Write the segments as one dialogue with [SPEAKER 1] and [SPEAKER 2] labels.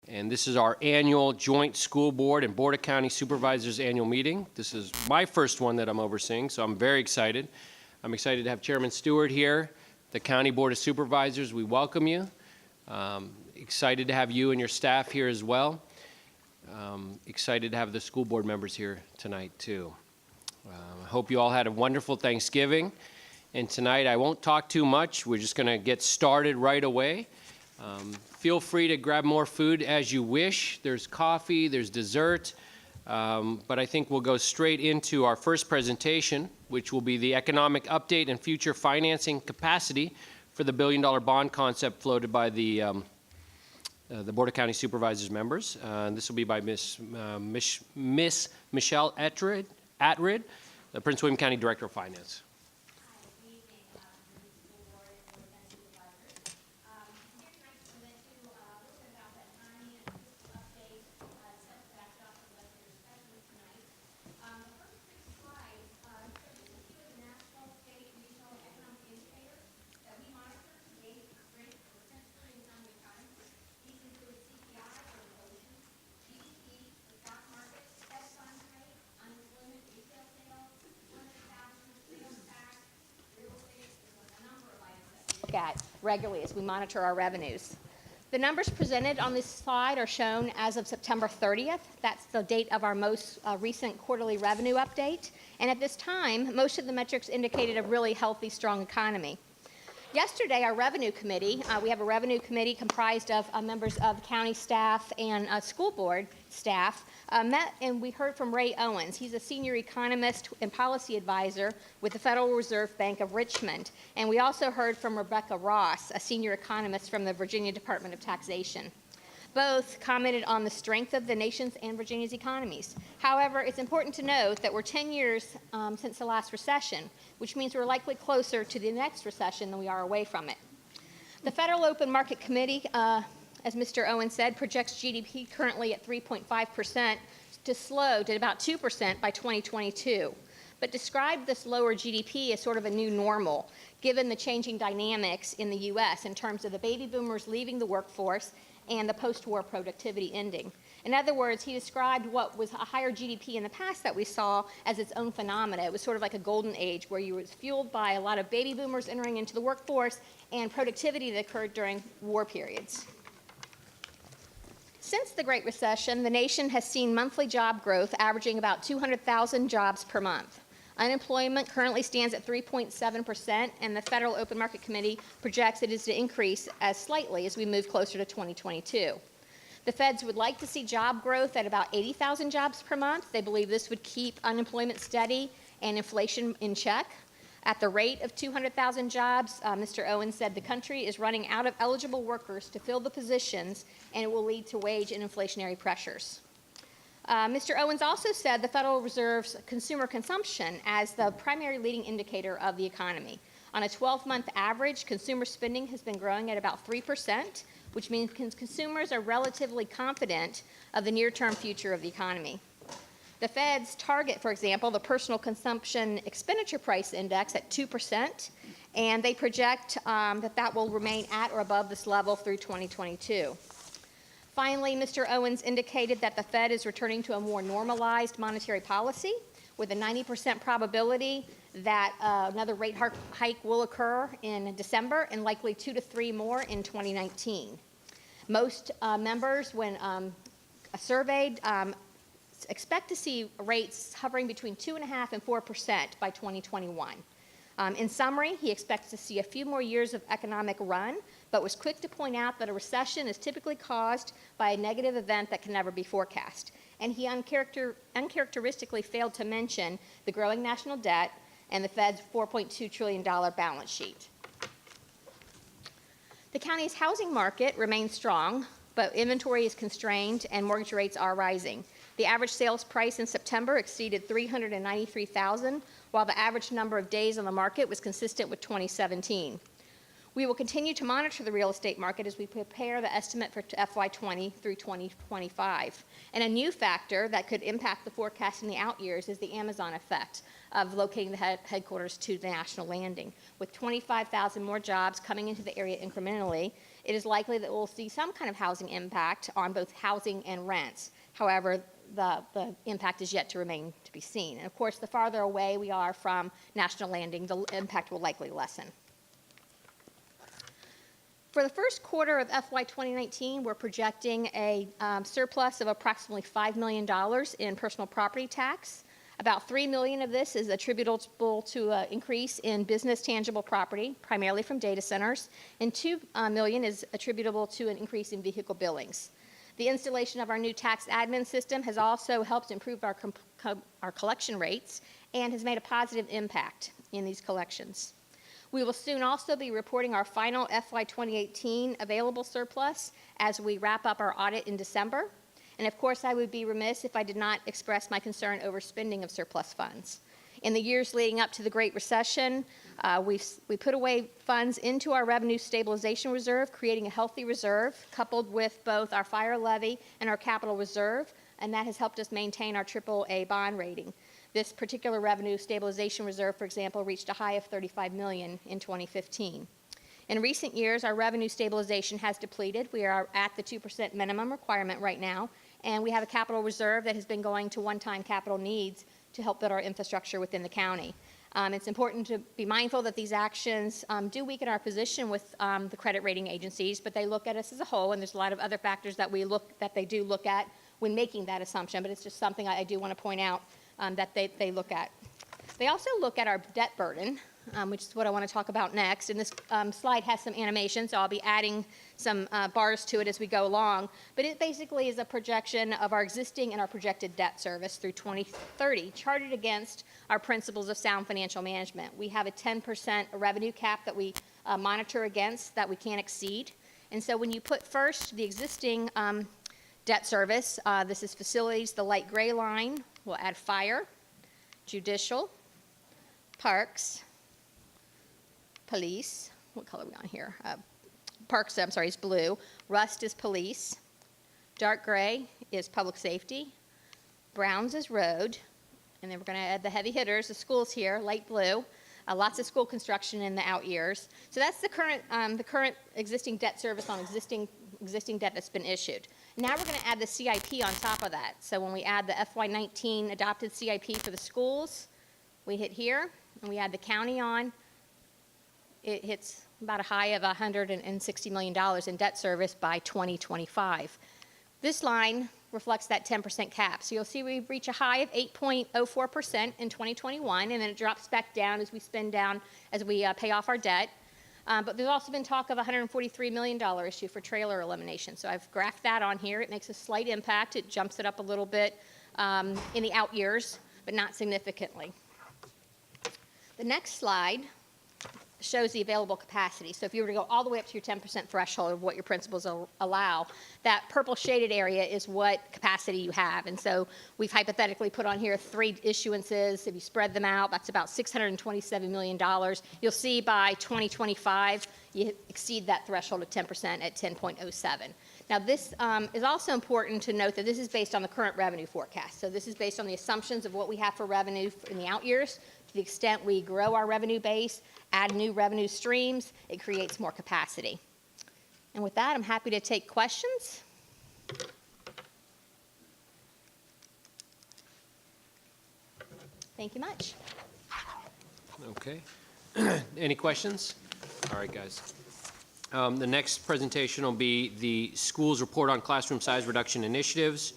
[SPEAKER 1] And this is our annual joint school board and Board of County Supervisors annual meeting. This is my first one that I'm overseeing, so I'm very excited. I'm excited to have Chairman Stewart here, the County Board of Supervisors. We welcome you. Excited to have you and your staff here as well. Excited to have the school board members here tonight too. I hope you all had a wonderful Thanksgiving. And tonight I won't talk too much. We're just going to get started right away. Feel free to grab more food as you wish. There's coffee, there's dessert, but I think we'll go straight into our first presentation, which will be the economic update and future financing capacity for the billion-dollar bond concept floated by the Board of County Supervisors members. This will be by Miss Michelle Atrid, the Prince William County Director of Finance.
[SPEAKER 2] At regularly as we monitor our revenues. The numbers presented on this slide are shown as of September 30th. That's the date of our most recent quarterly revenue update. And at this time, most of the metrics indicated a really healthy, strong economy. Yesterday, our revenue committee, we have a revenue committee comprised of members of county staff and school board staff, met and we heard from Ray Owens. He's a senior economist and policy advisor with the Federal Reserve Bank of Richmond. And we also heard from Rebecca Ross, a senior economist from the Virginia Department of Taxation. Both commented on the strength of the nation's and Virginia's economies. However, it's important to note that we're 10 years since the last recession, which means we're likely closer to the next recession than we are away from it. The Federal Open Market Committee, as Mr. Owens said, projects GDP currently at 3.5% to slow to about 2% by 2022, but described this lower GDP as sort of a new normal, given the changing dynamics in the U.S. in terms of the baby boomers leaving the workforce and the post-war productivity ending. In other words, he described what was a higher GDP in the past that we saw as its own phenomena. It was sort of like a golden age where you was fueled by a lot of baby boomers entering into the workforce and productivity that occurred during war periods. Since the Great Recession, the nation has seen monthly job growth averaging about 200,000 jobs per month. Unemployment currently stands at 3.7%, and the Federal Open Market Committee projects it is to increase as slightly as we move closer to 2022. The feds would like to see job growth at about 80,000 jobs per month. They believe this would keep unemployment steady and inflation in check. At the rate of 200,000 jobs, Mr. Owens said the country is running out of eligible workers to fill the positions, and it will lead to wage and inflationary pressures. Mr. Owens also said the Federal Reserve's consumer consumption as the primary leading indicator of the economy. On a 12-month average, consumer spending has been growing at about 3%, which means consumers are relatively confident of the near-term future of the economy. The Fed's target, for example, the Personal Consumption Expenditure Price Index at 2%, and they project that will remain at or above this level through 2022. Finally, Mr. Owens indicated that the Fed is returning to a more normalized monetary policy with a 90% probability that another rate hike will occur in December and likely 2 to 3 more in 2019. Most members, when surveyed, expect to see rates hovering between 2.5% and 4% by 2021. In summary, he expects to see a few more years of economic run, but was quick to point out that a recession is typically caused by a negative event that can never be forecast. And he uncharacteristically failed to mention the growing national debt and the Fed's $4.2 trillion balance sheet. The county's housing market remains strong, but inventory is constrained and mortgage rates are rising. The average sales price in September exceeded $393,000, while the average number of days on the market was consistent with 2017. We will continue to monitor the real estate market as we prepare the estimate for FY20 through 2025. And a new factor that could impact the forecast in the out years is the Amazon effect of locating the headquarters to the national landing. With 25,000 more jobs coming into the area incrementally, it is likely that we'll see some kind of housing impact on both housing and rents. However, the impact is yet to remain to be seen. And of course, the farther away we are from National Landing, the impact will likely lessen. For the first quarter of FY 2019, we're projecting a surplus of approximately $5 million in personal property tax. About $3 million of this is attributable to an increase in business tangible property, primarily from data centers, and $2 million is attributable to an increase in vehicle billings. The installation of our new tax admin system has also helped improve our collection rates and has made a positive impact in these collections. We will soon also be reporting our final FY 2018 available surplus as we wrap up our audit in December. And of course, I would be remiss if I did not express my concern over spending of surplus funds. In the years leading up to the Great Recession, we put away funds into our revenue stabilization reserve, creating a healthy reserve coupled with both our fire levy and our capital reserve, and that has helped us maintain our AAA bond rating. This particular revenue stabilization reserve, for example, reached a high of $35 million in 2015. In recent years, our revenue stabilization has depleted. We are at the 2% minimum requirement right now, and we have a capital reserve that has been going to one-time capital needs to help build our infrastructure within the county. It's important to be mindful that these actions do weaken our position with the credit rating agencies, but they look at us as a whole, and there's a lot of other factors that they do look at when making that assumption, but it's just something I do want to point out that they look at. They also look at our debt burden, which is what I want to talk about next. And this slide has some animation, so I'll be adding some bars to it as we go along. But it basically is a projection of our existing and our projected debt service through 2030, charted against our principles of sound financial management. We have a 10% revenue cap that we monitor against that we can't exceed. And so when you put first the existing debt service, this is facilities, the light gray line. We'll add fire, judicial, parks, police. What color are we on here? Parks, I'm sorry, is blue. Rust is police. Dark gray is public safety. Browns is road. And then we're going to add the heavy hitters, the schools here, light blue. Lots of school construction in the out years. So that's the current existing debt service on existing debt that's been issued. Now we're going to add the CIP on top of that. So when we add the FY19 adopted CIP for the schools, we hit here, and we add the county on. It hits about a high of $160 million in debt service by 2025. This line reflects that 10% cap. So you'll see we reach a high of 8.04% in 2021, and then it drops back down as we spend down, as we pay off our debt. But there's also been talk of a $143 million issue for trailer elimination. So I've graphed that on here. It makes a slight impact. It jumps it up a little bit in the out years, but not significantly. The next slide shows the available capacity. So if you were to go all the way up to your 10% threshold of what your principles allow, that purple shaded area is what capacity you have. And so we've hypothetically put on here 3 issuances. If you spread them out, that's about $627 million. You'll see by 2025, you exceed that threshold of 10% at 10.07. Now this is also important to note that this is based on the current revenue forecast. So this is based on the assumptions of what we have for revenue in the out years. To the extent we grow our revenue base, add new revenue streams, it creates more capacity. And with that, I'm happy to take questions. Thank you much.
[SPEAKER 1] Okay. Any questions? All right, guys. The next presentation will be the school's report on classroom size reduction initiatives.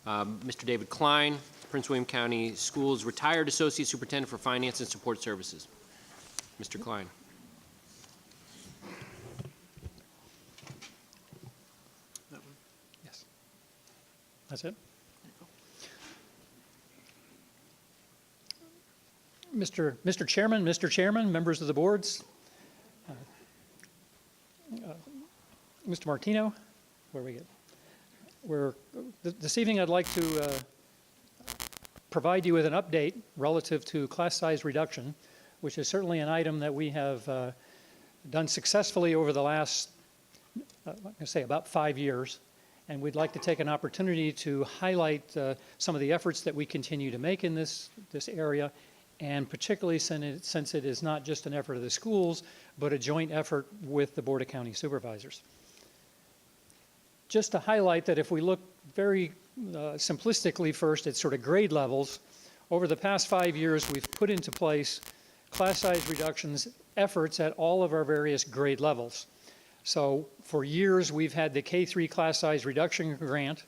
[SPEAKER 1] Mr. David Klein, Prince William County Schools retired Associate Superintendent for Finance and Support Services. Mr. Klein.
[SPEAKER 3] Yes. That's it? Mr. Chairman, members of the boards, Mr. Martino, where we get? This evening I'd like to provide you with an update relative to class size reduction, which is certainly an item that we have done successfully over the last, I'm going to say about 5 years. And we'd like to take an opportunity to highlight some of the efforts that we continue to make in this area and particularly since it is not just an effort of the schools, but a joint effort with the Board of County Supervisors. Just to highlight that if we look very simplistically first at sort of grade levels, over the past 5 years, we've put into place class size reductions efforts at all of our various grade levels. So for years, we've had the K-3 class size reduction grant,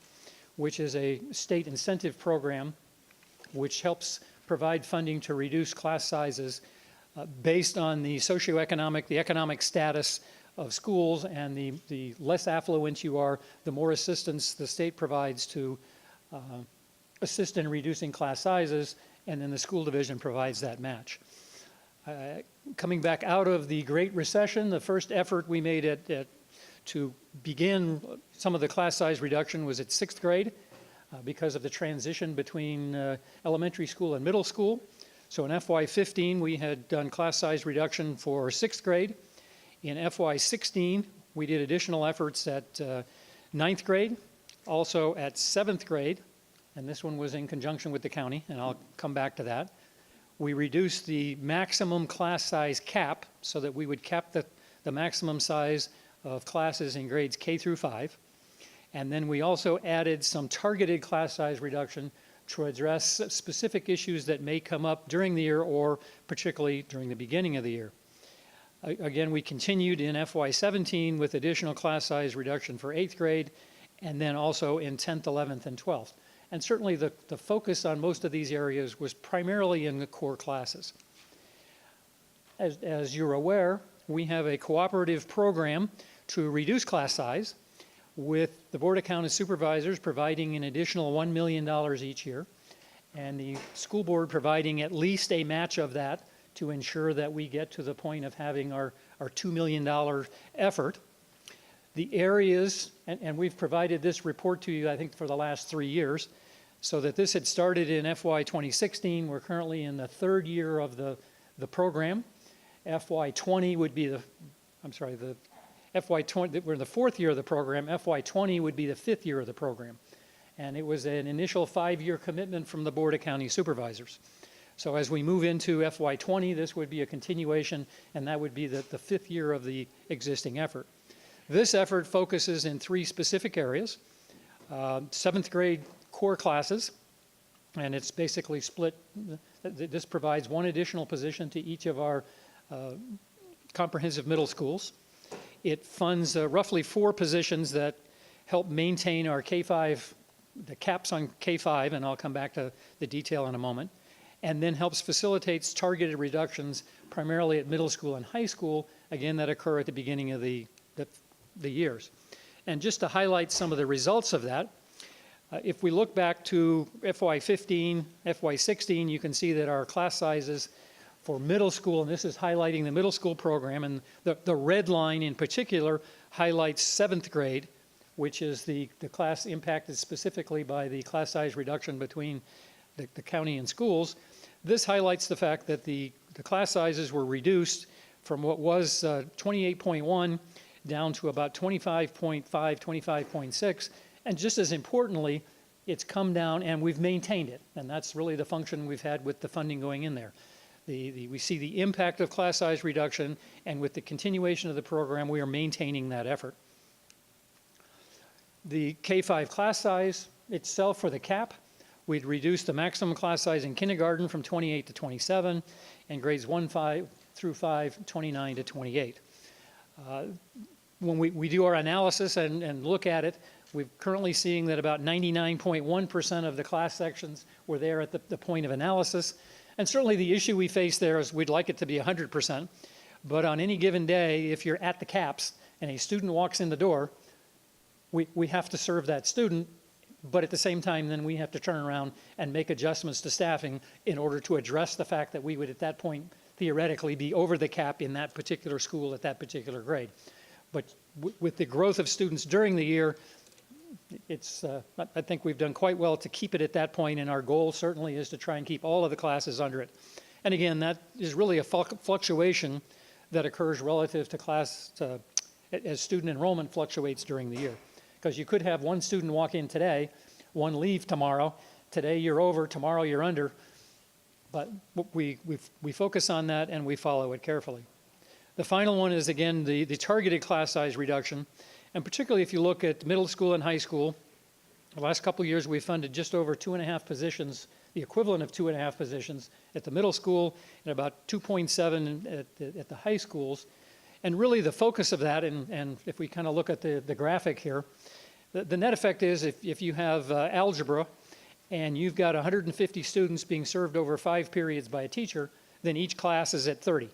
[SPEAKER 3] which is a state incentive program which helps provide funding to reduce class sizes based on the the economic status of schools, and the less affluent you are, the more assistance the state provides to assist in reducing class sizes, and then the school division provides that match. Coming back out of the Great Recession, the first effort we made to begin some of the class size reduction was at 6th grade because of the transition between elementary school and middle school. So in FY15, we had done class size reduction for 6th grade. In FY16, we did additional efforts at 9th grade, also at 7th grade, and this one was in conjunction with the county, and I'll come back to that. We reduced the maximum class size cap so that we would cap the maximum size of classes in grades K through 5. And then we also added some targeted class size reduction to address specific issues that may come up during the year or particularly during the beginning of the year. Again, we continued in FY17 with additional class size reduction for 8th grade and then also in 10th, 11th, and 12th. And certainly the focus on most of these areas was primarily in the core classes. As you're aware, we have a cooperative program to reduce class size with the Board of County Supervisors providing an additional $1 million each year, and the school board providing at least a match of that to ensure that we get to the point of having our $2 million effort. The areas, and we've provided this report to you, I think, for the last 3 years, so that this had started in FY 2016. We're currently in the 3rd year of the program. FY 20 would be FY 20, we're in the 4th year of the program. FY 20 would be the 5th year of the program. And it was an initial 5-year commitment from the Board of County Supervisors. So as we move into FY 20, this would be a continuation, and that would be the 5th year of the existing effort. This effort focuses in 3 specific areas. 7th grade core classes, and it's basically split. This provides 1 additional position to each of our comprehensive middle schools. It funds roughly 4 positions that help maintain our K-5, the caps on K-5, and I'll come back to the detail in a moment, and then helps facilitates targeted reductions primarily at middle school and high school, again, that occur at the beginning of the years. And just to highlight some of the results of that, if we look back to FY15, FY16, you can see that our class sizes for middle school, and this is highlighting the middle school program, and the red line in particular highlights 7th grade, which is the class impacted specifically by the class size reduction between the county and schools. This highlights the fact that the class sizes were reduced from what was 28.1 down to about 25.5, 25.6, and just as importantly, it's come down and we've maintained it, and that's really the function we've had with the funding going in there. We see the impact of class size reduction, and with the continuation of the program, we are maintaining that effort. The K-5 class size itself for the cap, we'd reduced the maximum class size in kindergarten from 28 to 27, and grades 1 through 5, 29 to 28. When we do our analysis and look at it, we're currently seeing that about 99.1% of the class sections were there at the point of analysis. And certainly the issue we face there is we'd like it to be 100%, but on any given day, if you're at the caps and a student walks in the door, we have to serve that student, but at the same time, then we have to turn around and make adjustments to staffing in order to address the fact that we would at that point theoretically be over the cap in that particular school at that particular grade. But with the growth of students during the year, I think we've done quite well to keep it at that point, and our goal certainly is to try and keep all of the classes under it. And again, that is really a fluctuation that occurs relative to as student enrollment fluctuates during the year. Because you could have 1 student walk in today, 1 leave tomorrow, today you're over, tomorrow you're under. But we focus on that and we follow it carefully. The final one is, again, the targeted class size reduction. And particularly if you look at middle school and high school, the last couple of years we've funded just over 2.5 positions, the equivalent of 2.5 positions at the middle school and about 2.7 at the high schools. And really the focus of that, and if we kind of look at the graphic here, the net effect is if you have algebra and you've got 150 students being served over 5 periods by a teacher, then each class is at 30.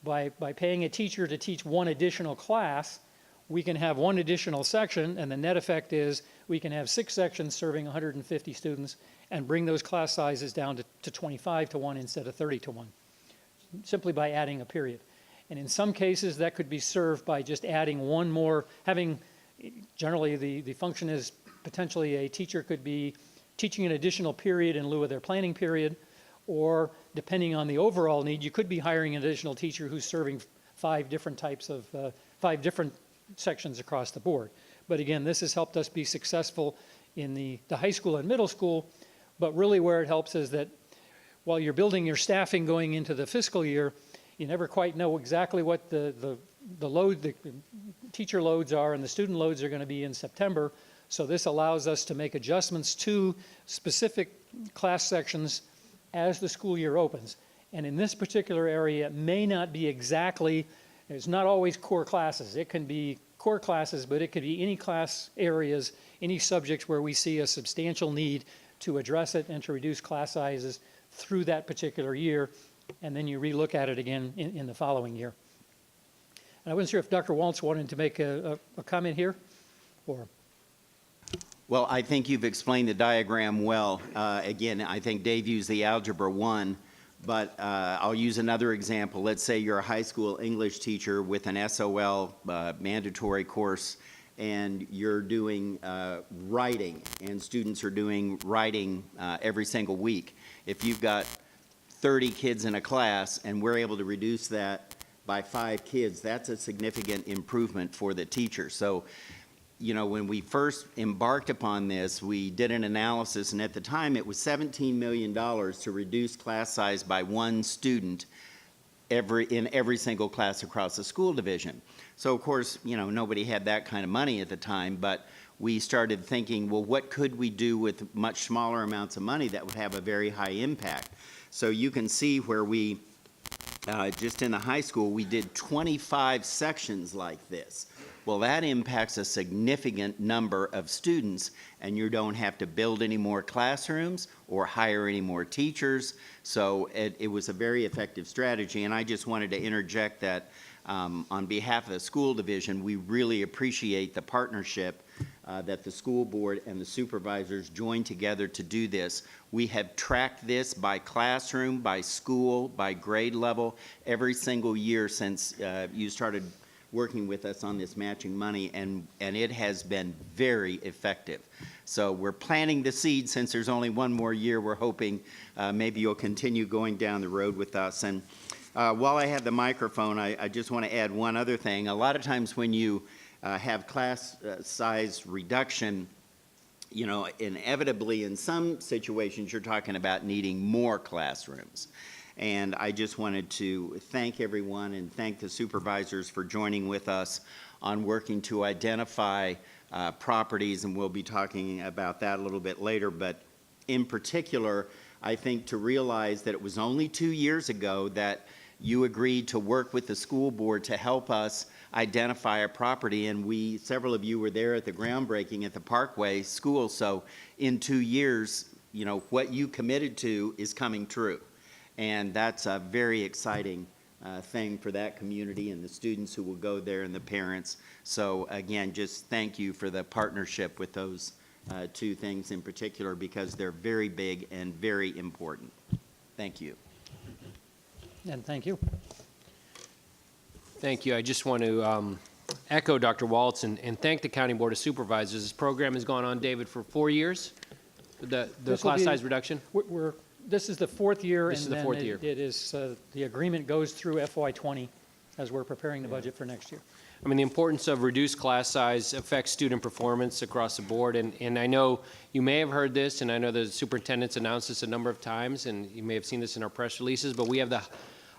[SPEAKER 3] By paying a teacher to teach one additional class, we can have one additional section, and the net effect is we can have 6 sections serving 150 students and bring those class sizes down to 25 to 1 instead of 30 to 1, simply by adding a period. And in some cases, that could be served by just adding one more, generally the function is potentially a teacher could be teaching an additional period in lieu of their planning period, or depending on the overall need, you could be hiring an additional teacher who's serving 5 different types of, 5 different sections across the board. But again, this has helped us be successful in the high school and middle school, but really where it helps is that while you're building your staffing going into the fiscal year, you never quite know exactly what the teacher loads are and the student loads are going to be in September. So this allows us to make adjustments to specific class sections as the school year opens. And in this particular area, it may not be exactly, it's not always core classes. It can be core classes, but it could be any class areas, any subjects where we see a substantial need to address it and to reduce class sizes through that particular year. And then you relook at it again in the following year. And I wasn't sure if Dr. Waltz wanted to make a comment here, or?
[SPEAKER 4] Well, I think you've explained the diagram well. Again, I think Dave used the Algebra 1, but I'll use another example. Let's say you're a high school English teacher with an SOL mandatory course, and you're doing writing, and students are doing writing every single week. If you've got 30 kids in a class and we're able to reduce that by 5 kids, that's a significant improvement for the teacher. So, you know, when we first embarked upon this, we did an analysis, and at the time it was $17 million to reduce class size by 1 student in every single class across the school division. So of course, you know, nobody had that kind of money at the time, but we started thinking, well, what could we do with much smaller amounts of money that would have a very high impact? So you can see where we, just in the high school, we did 25 sections like this. Well, that impacts a significant number of students, and you don't have to build any more classrooms or hire any more teachers. So it was a very effective strategy, and I just wanted to interject that on behalf of the school division, we really appreciate the partnership that the school board and the supervisors joined together to do this. We have tracked this by classroom, by school, by grade level, every single year since you started working with us on this matching money, and it has been very effective. So we're planting the seed. Since there's only 1 more year, we're hoping maybe you'll continue going down the road with us. And while I have the microphone, I just want to add one other thing. A lot of times when you have class size reduction, you know, inevitably in some situations you're talking about needing more classrooms. And I just wanted to thank everyone and thank the supervisors for joining with us on working to identify properties, and we'll be talking about that a little bit later. But in particular, I think to realize that it was only 2 years ago that you agreed to work with the school board to help us identify a property, and several of you were there at the groundbreaking at the Parkway School. So in 2 years, you know, what you committed to is coming true. And that's a very exciting thing for that community and the students who will go there and the parents. So again, just thank you for the partnership with those 2 things in particular, because they're very big and very important. Thank you.
[SPEAKER 3] And thank you.
[SPEAKER 1] Thank you. I just want to echo Dr. Waltz and thank the County Board of Supervisors. This program has gone on, David, for 4 years, the class size reduction?
[SPEAKER 3] This is the 4th year.
[SPEAKER 1] This is the 4th year.
[SPEAKER 3] It is, the agreement goes through FY20 as we're preparing the budget for next year.
[SPEAKER 1] I mean, the importance of reduced class size affects student performance across the board, and I know you may have heard this, and I know the superintendent's announced this a number of times, and you may have seen this in our press releases, but we have the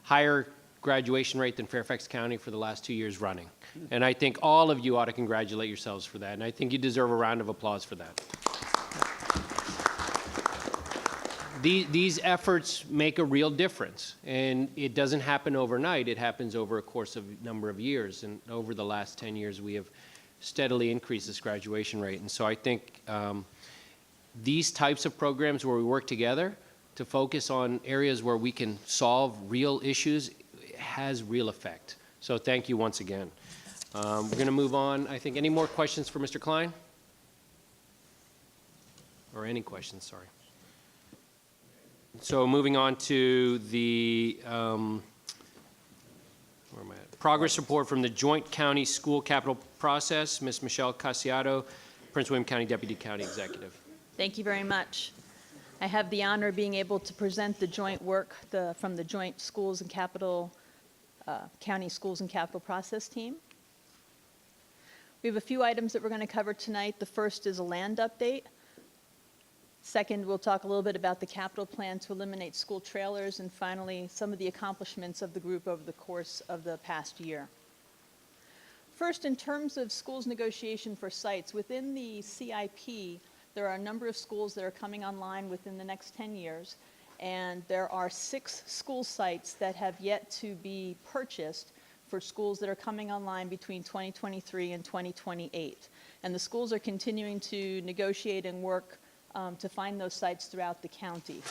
[SPEAKER 1] higher graduation rate than Fairfax County for the last 2 years running. And I think all of you ought to congratulate yourselves for that, and I think you deserve a round of applause for that. These efforts make a real difference, and it doesn't happen overnight. It happens over a course of a number of years, and over the last 10 years, we have steadily increased this graduation rate. And so I think these types of programs where we work together to focus on areas where we can solve real issues has real effect. So thank you once again. We're going to move on. I think, any more questions for Mr. Klein? Or any questions, sorry. So moving on to the where am I at? Progress report from the Joint County School Capital Process. Ms. Michelle Casiato, Prince William County Deputy County Executive.
[SPEAKER 5] Thank you very much. I have the honor of being able to present the joint work from the Joint Schools and Capital County Schools and Capital Process team. We have a few items that we're going to cover tonight. The first is a land update. Second, we'll talk a little bit about the capital plan to eliminate school trailers, and finally, some of the accomplishments of the group over the course of the past year. First, in terms of schools negotiation for sites, within the CIP, there are a number of schools that are coming online within the next 10 years, and there are 6 school sites that have yet to be purchased for schools that are coming online between 2023 and 2028. And the schools are continuing to negotiate and work to find those sites throughout the county.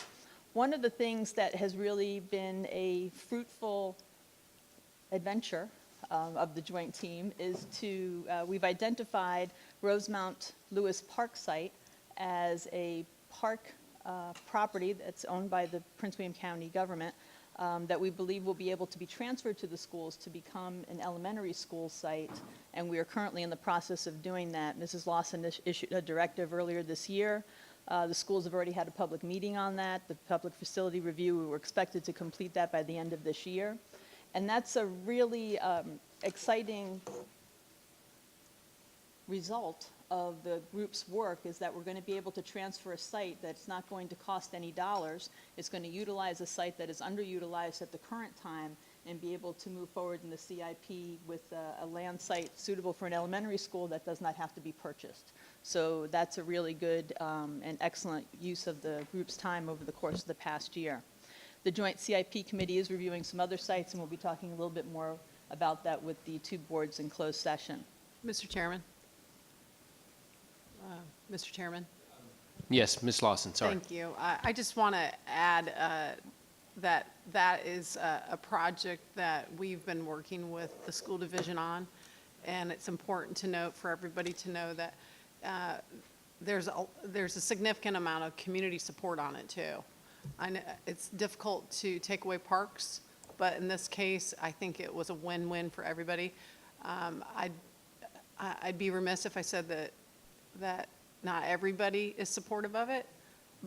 [SPEAKER 5] One of the things that has really been a fruitful adventure of the joint team is we've identified Rosemount Lewis Park site as a park property that's owned by the Prince William County government that we believe will be able to be transferred to the schools to become an elementary school site, and we are currently in the process of doing that. Mrs. Lawson issued a directive earlier this year. The schools have already had a public meeting on that, the public facility review. We were expected to complete that by the end of this year. And that's a really exciting result of the group's work, is that we're going to be able to transfer a site that's not going to cost any dollars. It's going to utilize a site that is underutilized at the current time and be able to move forward in the CIP with a land site suitable for an elementary school that does not have to be purchased. So that's a really good and excellent use of the group's time over the course of the past year. The Joint CIP Committee is reviewing some other sites, and we'll be talking a little bit more about that with the 2 boards in closed session.
[SPEAKER 6] Mr. Chairman? Mr. Chairman?
[SPEAKER 1] Yes, Ms. Lawson, sorry.
[SPEAKER 6] Thank you. I just want to add that is a project that we've been working with the school division on, and it's important to note, for everybody to know, that there's a significant amount of community support on it too. I know it's difficult to take away parks, but in this case, I think it was a win-win for everybody. I'd be remiss if I said that not everybody is supportive of it.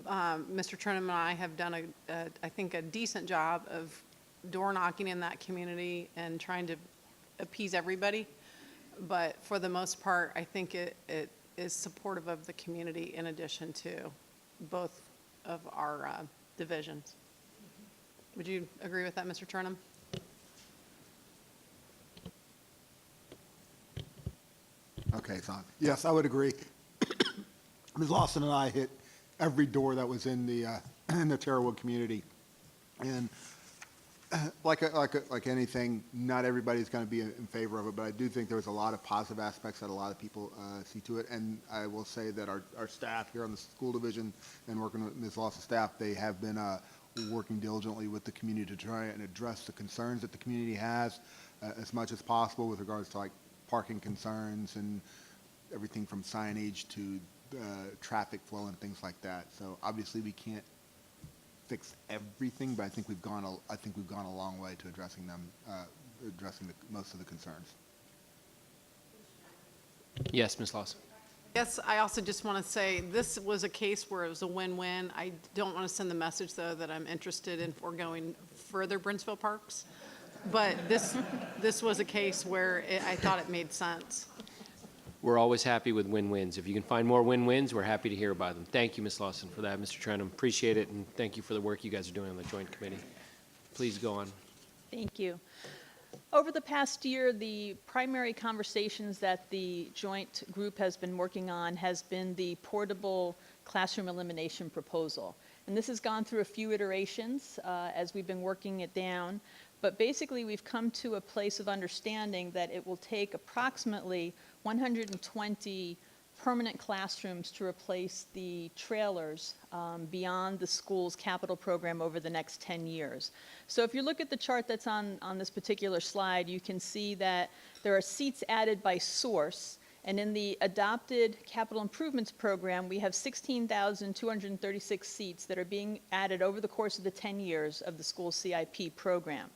[SPEAKER 6] Mr. Turnham and I have done I think a decent job of door knocking in that community and trying to appease everybody. But for the most part, I think it is supportive of the community in addition to both of our divisions. Would you agree with that, Mr. Turnham?
[SPEAKER 7] Okay, so yes, I would agree. Ms. Lawson and I hit every door that was in the Terrawood community, and like anything, not everybody's going to be in favor of it, but I do think there's a lot of positive aspects that a lot of people see to it. And I will say that our staff here on the school division and working with Ms. Lawson's staff, they have been working diligently with the community to try and address the concerns that the community has as much as possible with regards to like parking concerns and everything from signage to traffic flow and things like that. So obviously we can't fix everything, but I think we've gone a long way to addressing them, most of the concerns.
[SPEAKER 1] Yes, Ms. Lawson.
[SPEAKER 6] Yes, I also just want to say this was a case where it was a win-win. I don't want to send the message, though, that I'm interested in foregoing further Brinsville parks. but this was a case where I thought it made sense.
[SPEAKER 1] We're always happy with win-wins. If you can find more win-wins, we're happy to hear about them. Thank you, Ms. Lawson, for that. Mr. Trenum, appreciate it, and thank you for the work you guys are doing on the Joint Committee. Please go on.
[SPEAKER 5] Thank you. Over the past year, the primary conversations that the joint group has been working on has been the portable classroom elimination proposal. And this has gone through a few iterations as we've been working it down. But basically, we've come to a place of understanding that it will take approximately 120 permanent classrooms to replace the trailers beyond the school's capital program over the next 10 years. So if you look at the chart that's on this particular slide, you can see that there are seats added by source, and in the adopted capital improvements program, we have 16,236 seats that are being added over the course of the 10 years of the school CIP program.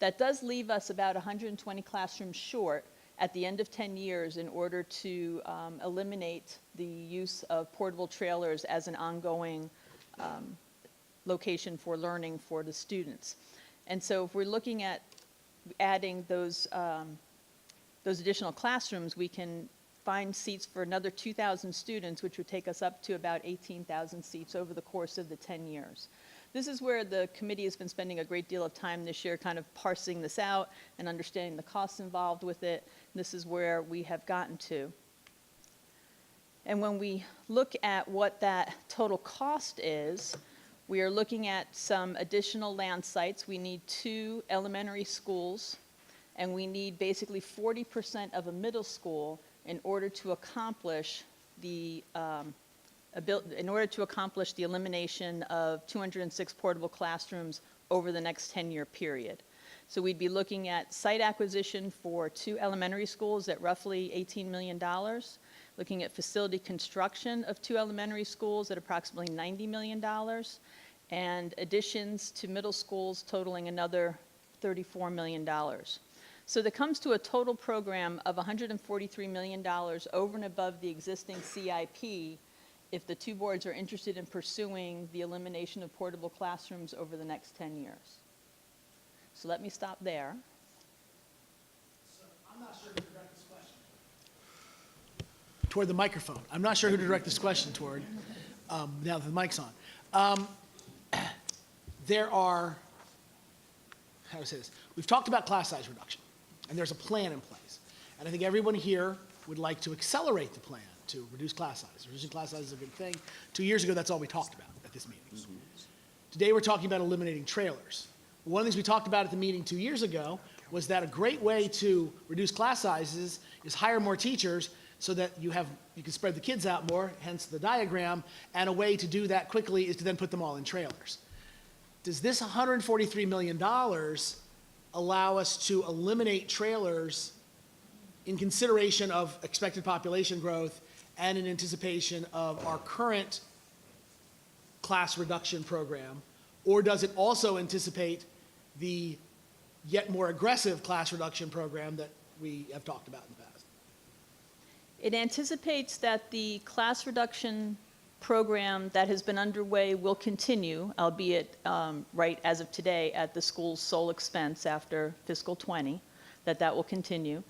[SPEAKER 5] That does leave us about 120 classrooms short at the end of 10 years in order to eliminate the use of portable trailers as an ongoing location for learning for the students. And so if we're looking at adding those additional classrooms, we can find seats for another 2,000 students, which would take us up to about 18,000 seats over the course of the 10 years. This is where the committee has been spending a great deal of time this year kind of parsing this out and understanding the costs involved with it. This is where we have gotten to. And when we look at what that total cost is, we are looking at some additional land sites. We need 2 elementary schools, and we need basically 40% of a middle school in order to accomplish the elimination of 206 portable classrooms over the next 10-year period. So we'd be looking at site acquisition for 2 elementary schools at roughly $18 million, looking at facility construction of 2 elementary schools at approximately $90 million, and additions to middle schools totaling another $34 million. So that comes to a total program of $143 million over and above the existing CIP if the 2 boards are interested in pursuing the elimination of portable classrooms over the next 10 years. So let me stop there.
[SPEAKER 8] So I'm not sure who to direct this question toward the microphone. I'm not sure who to direct this question toward now that the mic's on. There are, how do I say this? We've talked about class size reduction, and there's a plan in place. And I think everyone here would like to accelerate the plan to reduce class size. Reducing class size is a good thing. 2 years ago, that's all we talked about at this meeting. Today, we're talking about eliminating trailers. One of the things we talked about at the meeting 2 years ago was that a great way to reduce class sizes is hire more teachers so that you can spread the kids out more, hence the diagram, and a way to do that quickly is to then put them all in trailers. Does this $143 million allow us to eliminate trailers in consideration of expected population growth and in anticipation of our current class reduction program? Or does it also anticipate the yet more aggressive class reduction program that we have talked about in the past?
[SPEAKER 5] It anticipates that the class reduction program that has been underway will continue, albeit right as of today at the school's sole expense after fiscal 20, that will continue,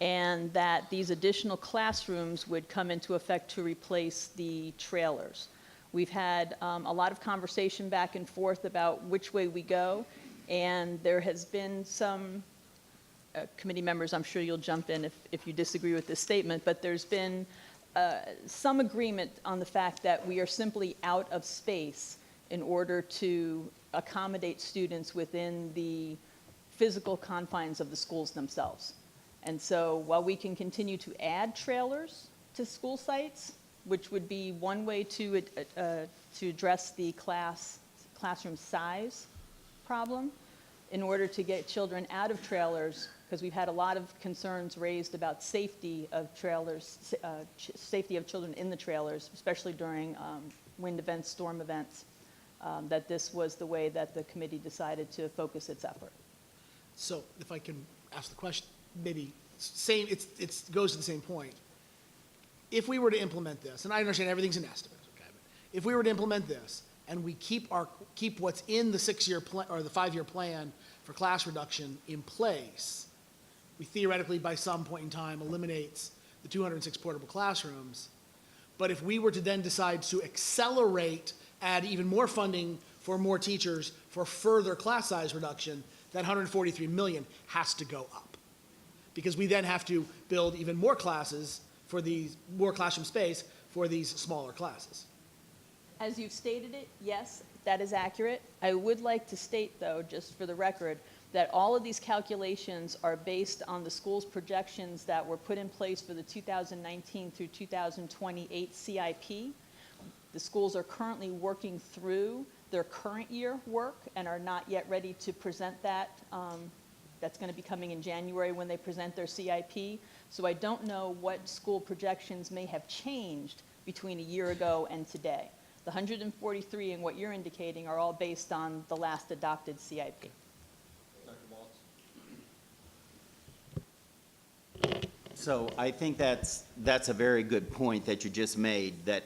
[SPEAKER 5] and that these additional classrooms would come into effect to replace the trailers. We've had a lot of conversation back and forth about which way we go, and there has been some committee members, I'm sure you'll jump in if you disagree with this statement, but there's been some agreement on the fact that we are simply out of space in order to accommodate students within the physical confines of the schools themselves. And so while we can continue to add trailers to school sites, which would be one way to address the classroom size problem, in order to get children out of trailers, because we've had a lot of concerns raised about safety of trailers, safety of children in the trailers, especially during wind events, storm events, that this was the way that the committee decided to focus its effort.
[SPEAKER 8] So if I can ask the question, maybe same, it goes to the same point. If we were to implement this, and I understand everything's an estimate, okay, but if we were to implement this and we keep what's in the 6-year plan or the 5-year plan for class reduction in place, we theoretically, by some point in time, eliminates the 206 portable classrooms. But if we were to then decide to accelerate, add even more funding for more teachers for further class size reduction, that 143 million has to go up. Because we then have to build even more classes for these, more classroom space for these smaller classes.
[SPEAKER 5] As you've stated it, yes, that is accurate. I would like to state, though, just for the record, that all of these calculations are based on the school's projections that were put in place for the 2019 through 2028 CIP. The schools are currently working through their current year work and are not yet ready to present that. That's going to be coming in January when they present their CIP. So I don't know what school projections may have changed between a year ago and today. The 143 and what you're indicating are all based on the last adopted CIP.
[SPEAKER 4] So I think that's a very good point that you just made, that,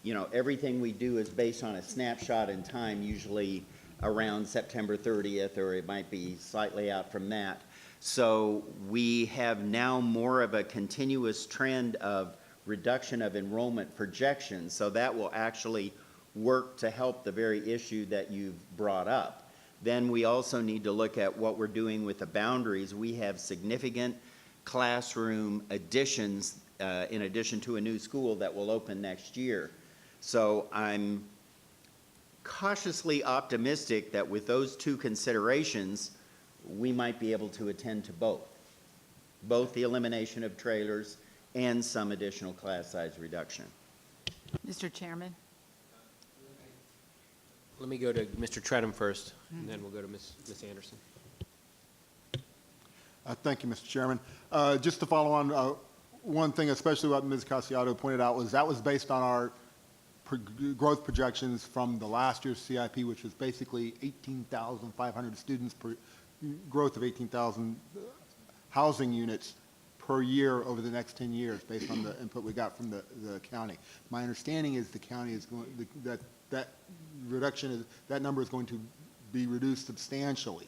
[SPEAKER 4] you know, everything we do is based on a snapshot in time, usually around September 30th, or it might be slightly out from that. So we have now more of a continuous trend of reduction of enrollment projections, so that will actually work to help the very issue that you've brought up. Then we also need to look at what we're doing with the boundaries. We have significant classroom additions in addition to a new school that will open next year. So I'm cautiously optimistic that with those two considerations, we might be able to attend to both the elimination of trailers and some additional class size reduction.
[SPEAKER 9] Mr. Chairman?
[SPEAKER 1] Let me go to Mr. Trenum first, and then we'll go to Ms. Anderson.
[SPEAKER 7] Thank you, Mr. Chairman. Just to follow on, one thing, especially what Ms. Casiato pointed out, was that was based on our growth projections from the last year's CIP, which was basically 18,500 students per growth of 18,000 housing units per year over the next 10 years, based on the input we got from the county. My understanding is the county is going, that reduction is, that number is going to be reduced substantially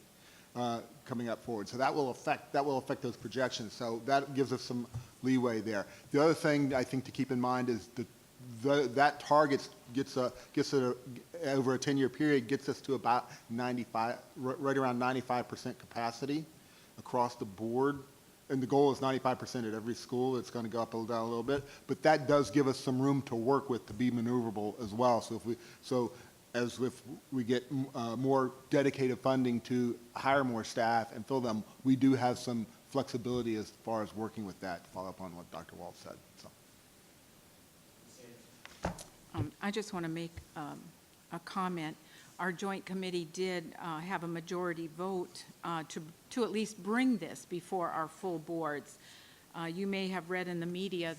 [SPEAKER 7] coming up forward. So that will affect those projections. So that gives us some leeway there. The other thing I think to keep in mind is that target gets it over a 10-year period, gets us to about 95, right around 95% capacity across the board. And the goal is 95% at every school. It's going to go up and down a little bit, but that does give us some room to work with to be maneuverable as well. So if we get more dedicated funding to hire more staff and fill them, we do have some flexibility as far as working with that, to follow up on what Dr. Walt said. So.
[SPEAKER 9] I just want to make a comment. Our joint committee did have a majority vote to at least bring this before our full boards. You may have read in the media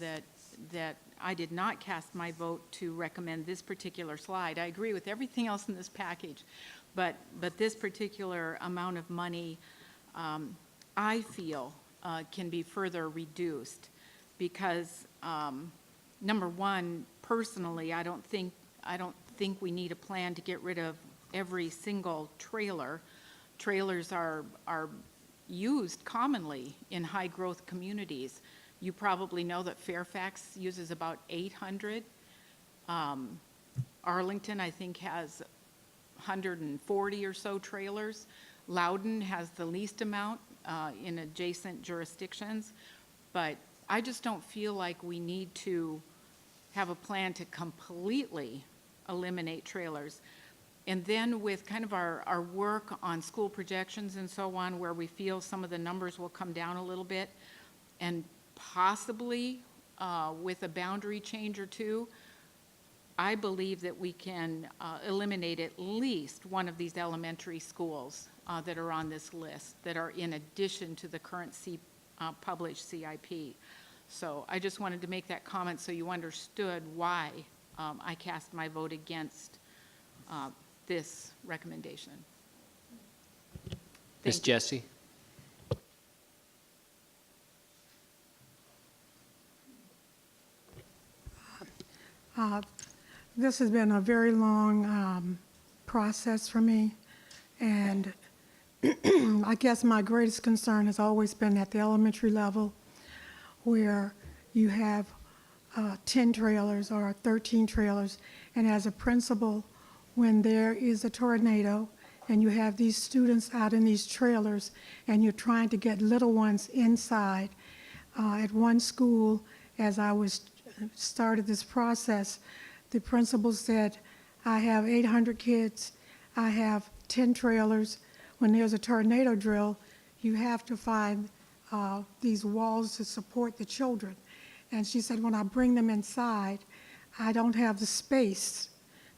[SPEAKER 9] that I did not cast my vote to recommend this particular slide. I agree with everything else in this package, but this particular amount of money, I feel, can be further reduced because, number one, personally, I don't think we need a plan to get rid of every single trailer. Trailers are used commonly in high-growth communities. You probably know that Fairfax uses about 800. Arlington, I think, has 140 or so trailers. Loudoun has the least amount in adjacent jurisdictions. But I just don't feel like we need to have a plan to completely eliminate trailers. And then with kind of our work on school projections and so on, where we feel some of the numbers will come down a little bit, and possibly with a boundary change or two, I believe that we can eliminate at least one of these elementary schools that are on this list, that are in addition to the current published CIP. So I just wanted to make that comment so you understood why I cast my vote against this recommendation.
[SPEAKER 1] Ms. Jessie?
[SPEAKER 10] This has been a very long process for me, and I guess my greatest concern has always been at the elementary level, where you have 10 trailers or 13 trailers, and as a principal, when there is a tornado and you have these students out in these trailers and you're trying to get little ones inside, at one school, as I started this process, the principal said, I have 800 kids, I have 10 trailers. When there's a tornado drill, you have to find these walls to support the children. And she said, when I bring them inside, I don't have the space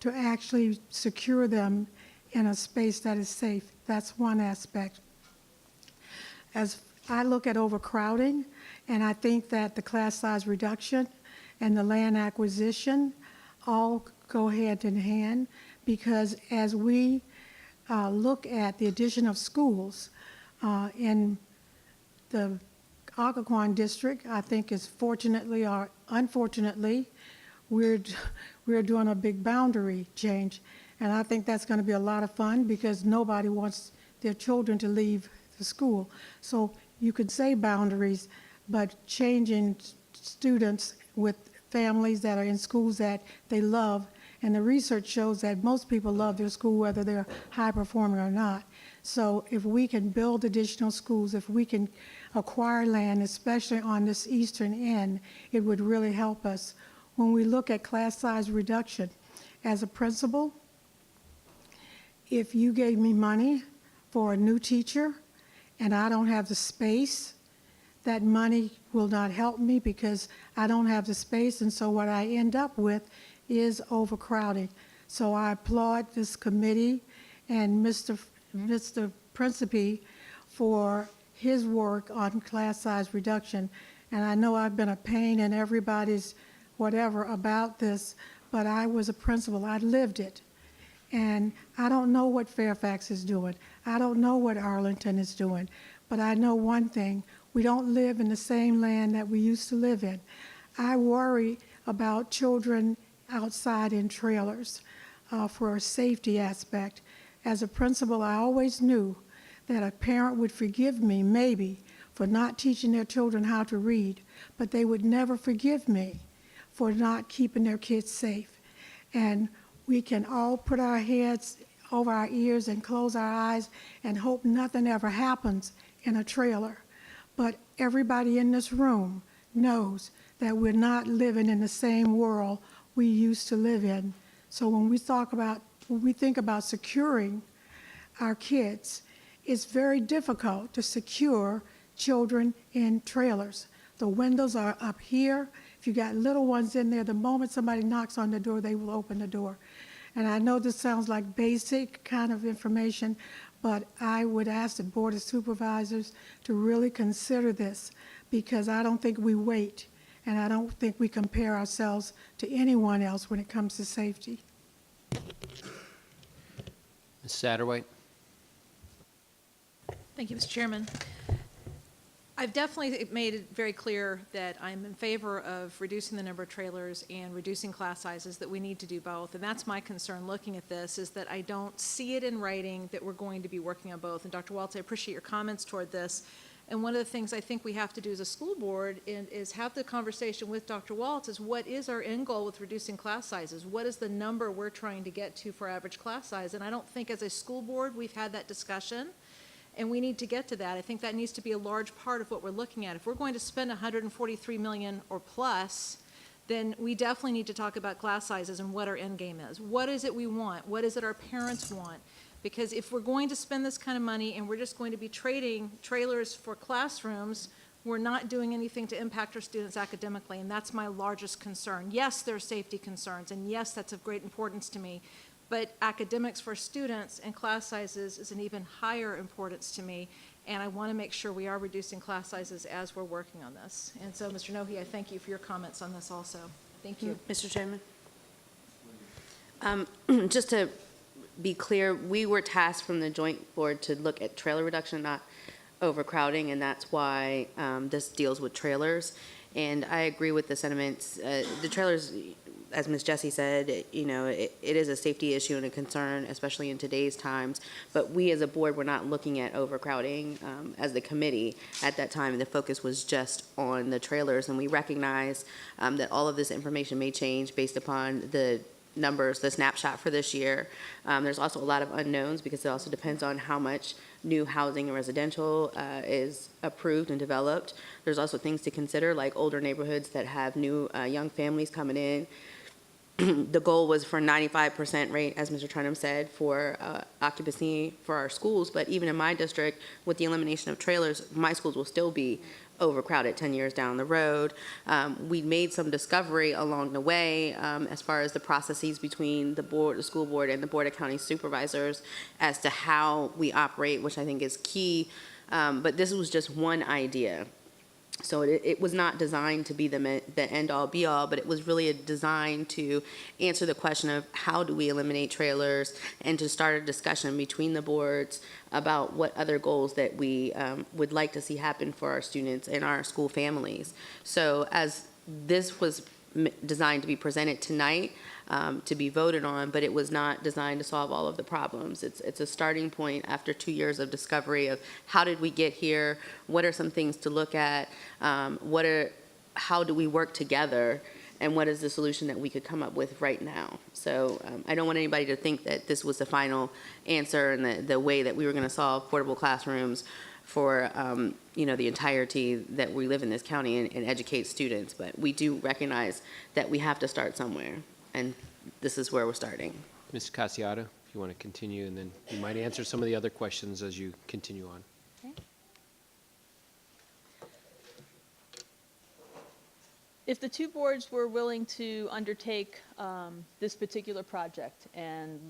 [SPEAKER 10] to actually secure them in a space that is safe. That's one aspect. As I look at overcrowding, and I think that the class size reduction and the land acquisition all go hand in hand, because as we look at the addition of schools in the Occoquan district, I think is fortunately or unfortunately, we're doing a big boundary change. And I think that's going to be a lot of fun because nobody wants their children to leave the school. So you could say boundaries, but changing students with families that are in schools that they love. And the research shows that most people love their school, whether they're high performing or not. So if we can build additional schools, if we can acquire land, especially on this eastern end, it would really help us. When we look at class size reduction, as a principal, if you gave me money for a new teacher and I don't have the space, that money will not help me because I don't have the space, and so what I end up with is overcrowding. So I applaud this committee and Mr. Principe for his work on class size reduction. And I know I've been a pain in everybody's whatever about this, but I was a principal. I lived it. And I don't know what Fairfax is doing. I don't know what Arlington is doing. But I know one thing. We don't live in the same land that we used to live in. I worry about children outside in trailers for a safety aspect. As a principal, I always knew that a parent would forgive me, maybe, for not teaching their children how to read, but they would never forgive me for not keeping their kids safe. And we can all put our heads over our ears and close our eyes and hope nothing ever happens in a trailer. But everybody in this room knows that we're not living in the same world we used to live in. So when we think about securing our kids, it's very difficult to secure children in trailers. The windows are up here. If you got little ones in there, the moment somebody knocks on the door, they will open the door. And I know this sounds like basic kind of information, but I would ask the Board of Supervisors to really consider this, because I don't think we wait, and I don't think we compare ourselves to anyone else when it comes to safety.
[SPEAKER 1] Ms. Satterwhite?
[SPEAKER 5] Thank you, Mr. Chairman. I've definitely made it very clear that I'm in favor of reducing the number of trailers and reducing class sizes, that we need to do both. And that's my concern looking at this, is that I don't see it in writing that we're going to be working on both. And Dr. Waltz, I appreciate your comments toward this. And one of the things I think we have to do as a school board is have the conversation with Dr. Waltz is what is our end goal with reducing class sizes? What is the number we're trying to get to for average class size? And I don't think as a school board we've had that discussion. And we need to get to that. I think that needs to be a large part of what we're looking at. If we're going to spend $143 million or plus, then we definitely need to talk about class sizes and what our end game is. What is it we want? What is it our parents want? Because if we're going to spend this kind of money and we're just going to be trading trailers for classrooms, we're not doing anything to impact our students academically, and that's my largest concern. Yes, there are safety concerns, and yes, that's of great importance to me. But academics for students and class sizes is an even higher importance to me, and I want to make sure we are reducing class sizes as we're working on this. And so, Mr. Nohe, I thank you for your comments on this also. Thank you.
[SPEAKER 11] Mr. Chairman? Just to be clear, we were tasked from the joint board to look at trailer reduction, not overcrowding, and that's why this deals with trailers. And I agree with the sentiments. The trailers, as Ms. Jessie said, it is a safety issue and a concern, especially in today's times. But we as a board were not looking at overcrowding as the committee at that time. The focus was just on the trailers, and we recognize that all of this information may change based upon the numbers, the snapshot for this year. There's also a lot of unknowns because it also depends on how much new housing and residential is approved and developed. There's also things to consider, like older neighborhoods that have new young families coming in. The goal was for 95% rate, as Mr. Trenum said, for occupancy for our schools. But even in my district, with the elimination of trailers, my schools will still be overcrowded 10 years down the road. We made some discovery along the way as far as the processes between the school board, and the Board of County Supervisors as to how we operate, which I think is key. But this was just one idea. So it was not designed to be the end-all, be-all, but it was really designed to answer the question of how do we eliminate trailers, and to start a discussion between the boards about what other goals that we would like to see happen for our students and our school families. So as this was designed to be presented tonight, to be voted on, but it was not designed to solve all of the problems. It's a starting point after 2 years of discovery of how did we get here, what are some things to look at, how do we work together, and what is the solution that we could come up with right now. So I don't want anybody to think that this was the final answer and the way that we were going to solve portable classrooms for the entirety that we live in this county and educate students. But we do recognize that we have to start somewhere, and this is where we're starting.
[SPEAKER 1] Ms. Casiato, if you want to continue, and then you might answer some of the other questions as you continue on.
[SPEAKER 5] If the two boards were willing to undertake this particular project and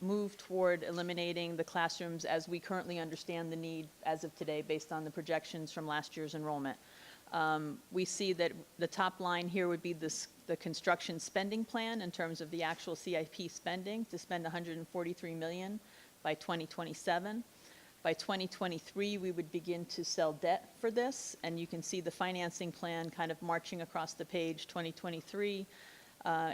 [SPEAKER 5] move toward eliminating the classrooms as we currently understand the need as of today based on the projections from last year's enrollment, we see that the top line here would be the construction spending plan in terms of the actual CIP spending, to spend $143 million by 2027. By 2023, we would begin to sell debt for this, and you can see the financing plan kind of marching across the page. 2023,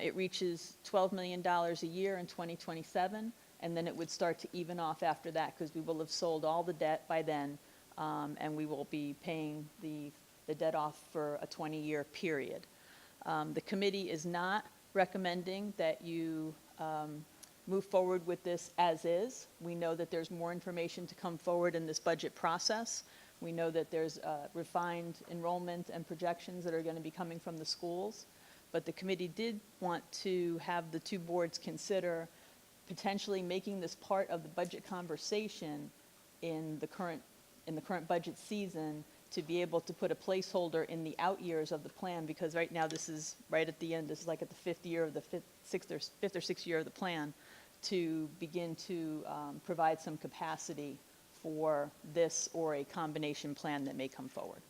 [SPEAKER 5] it reaches $12 million a year in 2027, and then it would start to even off after that because we will have sold all the debt by then, and we will be paying the debt off for a 20-year period. The committee is not recommending that you move forward with this as is. We know that there's more information to come forward in this budget process. We know that there's refined enrollment and projections that are going to be coming from the schools. But the committee did want to have the two boards consider potentially making this part of the budget conversation in the current budget season, to be able to put a placeholder in the out years of the plan, because right now this is right at the end. This is like at the fifth or sixth year of the plan, to begin to provide some capacity for this or a combination plan that may come forward.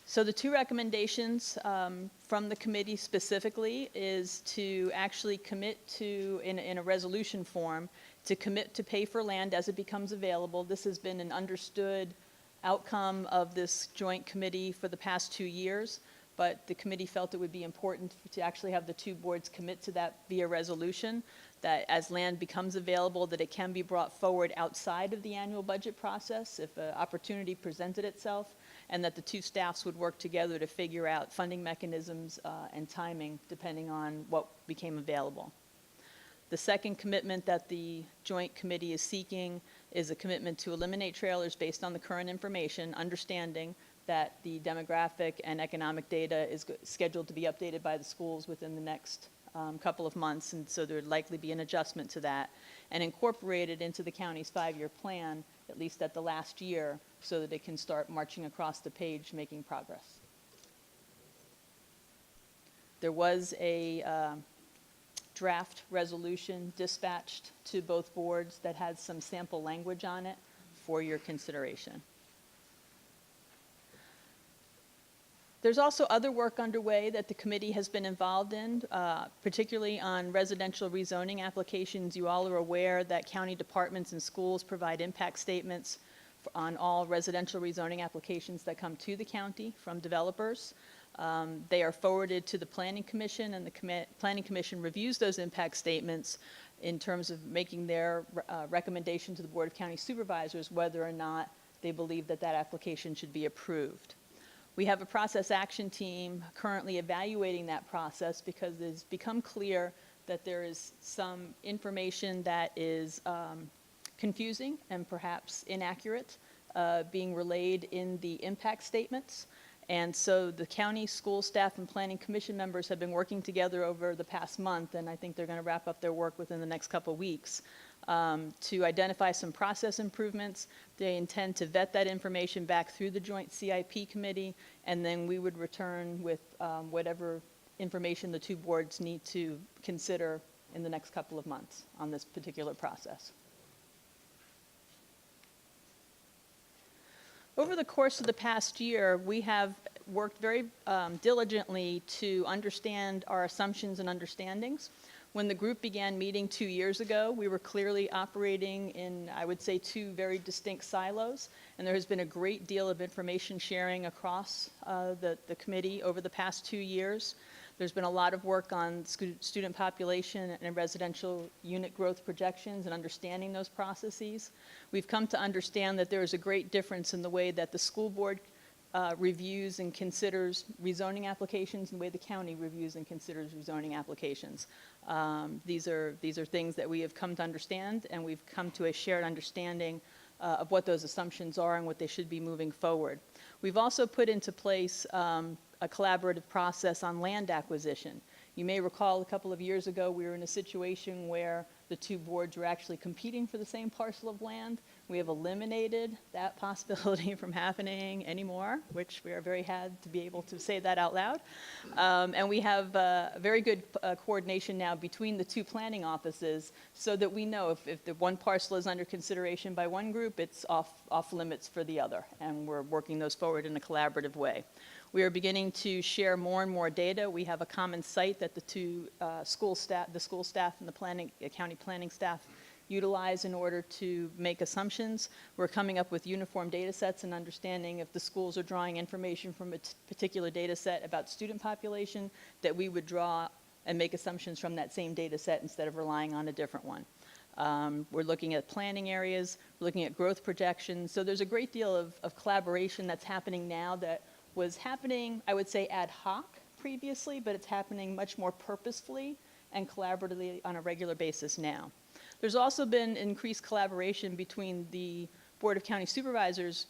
[SPEAKER 5] So the two recommendations from the committee specifically is to actually commit to, in a resolution form, to commit to pay for land as it becomes available. This has been an understood outcome of this joint committee for the past 2 years, but the committee felt it would be important to actually have the two boards commit to that via resolution, that as land becomes available, that it can be brought forward outside of the annual budget process if an opportunity presented itself, and that the two staffs would work together to figure out funding mechanisms and timing depending on what became available. The second commitment that the joint committee is seeking is a commitment to eliminate trailers based on the current information, understanding that the demographic and economic data is scheduled to be updated by the schools within the next couple of months, and so there would likely be an adjustment to that, and incorporated into the county's 5-year plan, at least at the last year, so that it can start marching across the page, making progress. There was a draft resolution dispatched to both boards that had some sample language on it for your consideration. There's also other work underway that the committee has been involved in, particularly on residential rezoning applications. You all are aware that county departments and schools provide impact statements on all residential rezoning applications that come to the county from developers. They are forwarded to the Planning Commission, and the Planning Commission reviews those impact statements in terms of making their recommendation to the Board of County Supervisors whether or not they believe that that application should be approved. We have a process action team currently evaluating that process because it's become clear that there is some information that is confusing and perhaps inaccurate being relayed in the impact statements. And so the county, school staff, and planning commission members have been working together over the past month, and I think they're going to wrap up their work within the next couple of weeks, to identify some process improvements. They intend to vet that information back through the joint CIP committee, and then we would return with whatever information the two boards need to consider in the next couple of months on this particular process. Over the course of the past year, we have worked very diligently to understand our assumptions and understandings. When the group began meeting 2 years ago, we were clearly operating in, I would say, two very distinct silos, and there has been a great deal of information sharing across the committee over the past 2 years. There's been a lot of work on student population and residential unit growth projections and understanding those processes. We've come to understand that there is a great difference in the way that the school board reviews and considers rezoning applications and the way the county reviews and considers rezoning applications. These are things that we have come to understand, and we've come to a shared understanding of what those assumptions are and what they should be moving forward. We've also put into place a collaborative process on land acquisition. You may recall a couple of years ago we were in a situation where the two boards were actually competing for the same parcel of land. We have eliminated that possibility from happening anymore, which we are very happy to be able to say that out loud. And we have very good coordination now between the two planning offices so that we know if the one parcel is under consideration by one group, it's off limits for the other. And we're working those forward in a collaborative way. We are beginning to share more and more data. We have a common site that the two the school staff and the county planning staff utilize in order to make assumptions. We're coming up with uniform data sets and understanding if the schools are drawing information from a particular data set about student population, that we would draw and make assumptions from that same data set instead of relying on a different one. We're looking at planning areas, we're looking at growth projections. So there's a great deal of collaboration that's happening now that was happening, I would say, ad hoc previously, but it's happening much more purposefully and collaboratively on a regular basis now. There's also been increased collaboration between the Board of County Supervisors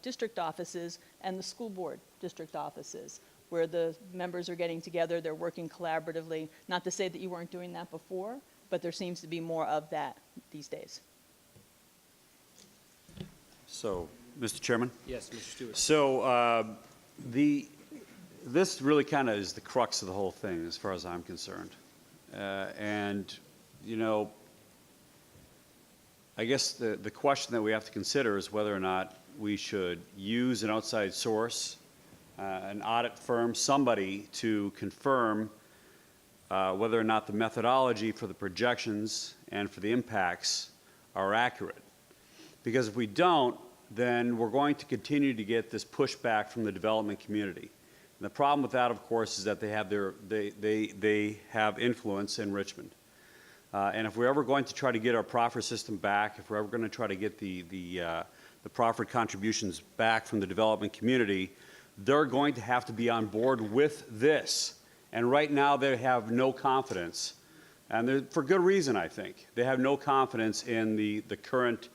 [SPEAKER 5] district offices and the school board district offices, where the members are getting together, they're working collaboratively. Not to say that you weren't doing that before, but there seems to be more of that these days.
[SPEAKER 12] So, Mr. Chairman?
[SPEAKER 1] Yes, Mr. Stewart.
[SPEAKER 12] So, this really kind of is the crux of the whole thing as far as I'm concerned. And, you know, I guess the question that we have to consider is whether or not we should use an outside source, an audit firm, somebody to confirm whether or not the methodology for the projections and for the impacts are accurate. Because if we don't, then we're going to continue to get this pushback from the development community. And the problem with that, of course, is that they have influence in Richmond. And if we're ever going to try to get our proffer system back, if we're ever going to try to get the proffered contributions back from the development community, they're going to have to be on board with this. And right now they have no confidence, and for good reason, I think. They have no confidence in the current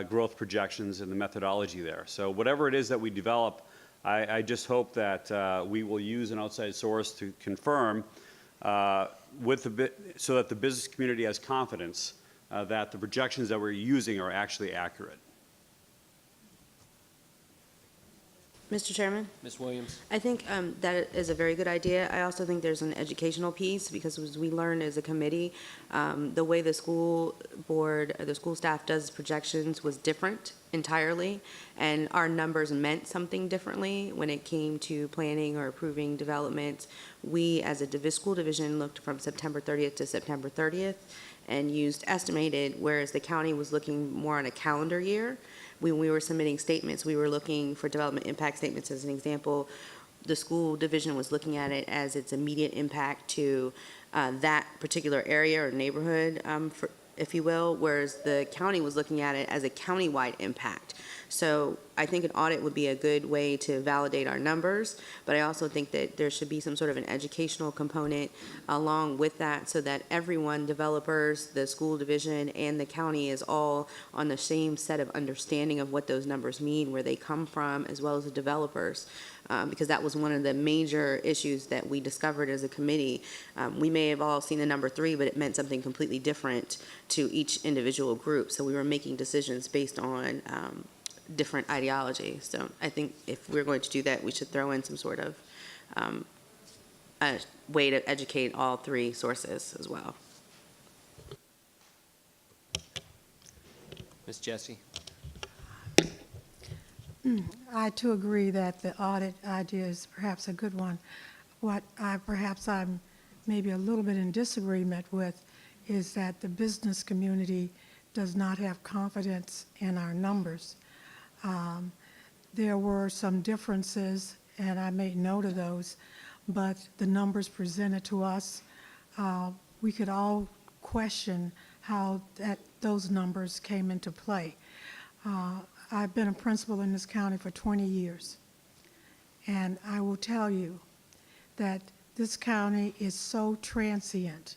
[SPEAKER 12] growth projections and the methodology there. So whatever it is that we develop, I just hope that we will use an outside source to confirm so that the business community has confidence that the projections that we're using are actually accurate.
[SPEAKER 11] Mr. Chairman?
[SPEAKER 1] Ms. Williams?
[SPEAKER 11] I think that is a very good idea. I also think there's an educational piece, because as we learned as a committee, the way the school board, or the school staff does projections was different entirely, and our numbers meant something differently when it came to planning or approving development. We, as a school division, looked from September 30th to September 30th and used estimated, whereas the county was looking more on a calendar year. when we were submitting statements, we were looking for development impact statements as an example. The school division was looking at it as its immediate impact to that particular area or neighborhood, if you will, whereas the county was looking at it as a countywide impact. So I think an audit would be a good way to validate our numbers, but I also think that there should be some sort of an educational component along with that so that everyone, developers, the school division, and the county is all on the same set of understanding of what those numbers mean, where they come from, as well as the developers. Because that was one of the major issues that we discovered as a committee. We may have all seen the number 3, but it meant something completely different to each individual group. So we were making decisions based on different ideology. So I think if we're going to do that, we should throw in some sort of a way to educate all 3 sources as well.
[SPEAKER 1] Ms. Jessie?
[SPEAKER 10] I too agree that the audit idea is perhaps a good one. What I'm maybe a little bit in disagreement with is that the business community does not have confidence in our numbers. There were some differences, and I made note of those, but the numbers presented to us, we could all question how those numbers came into play. I've been a principal in this county for 20 years, and I will tell you that this county is so transient.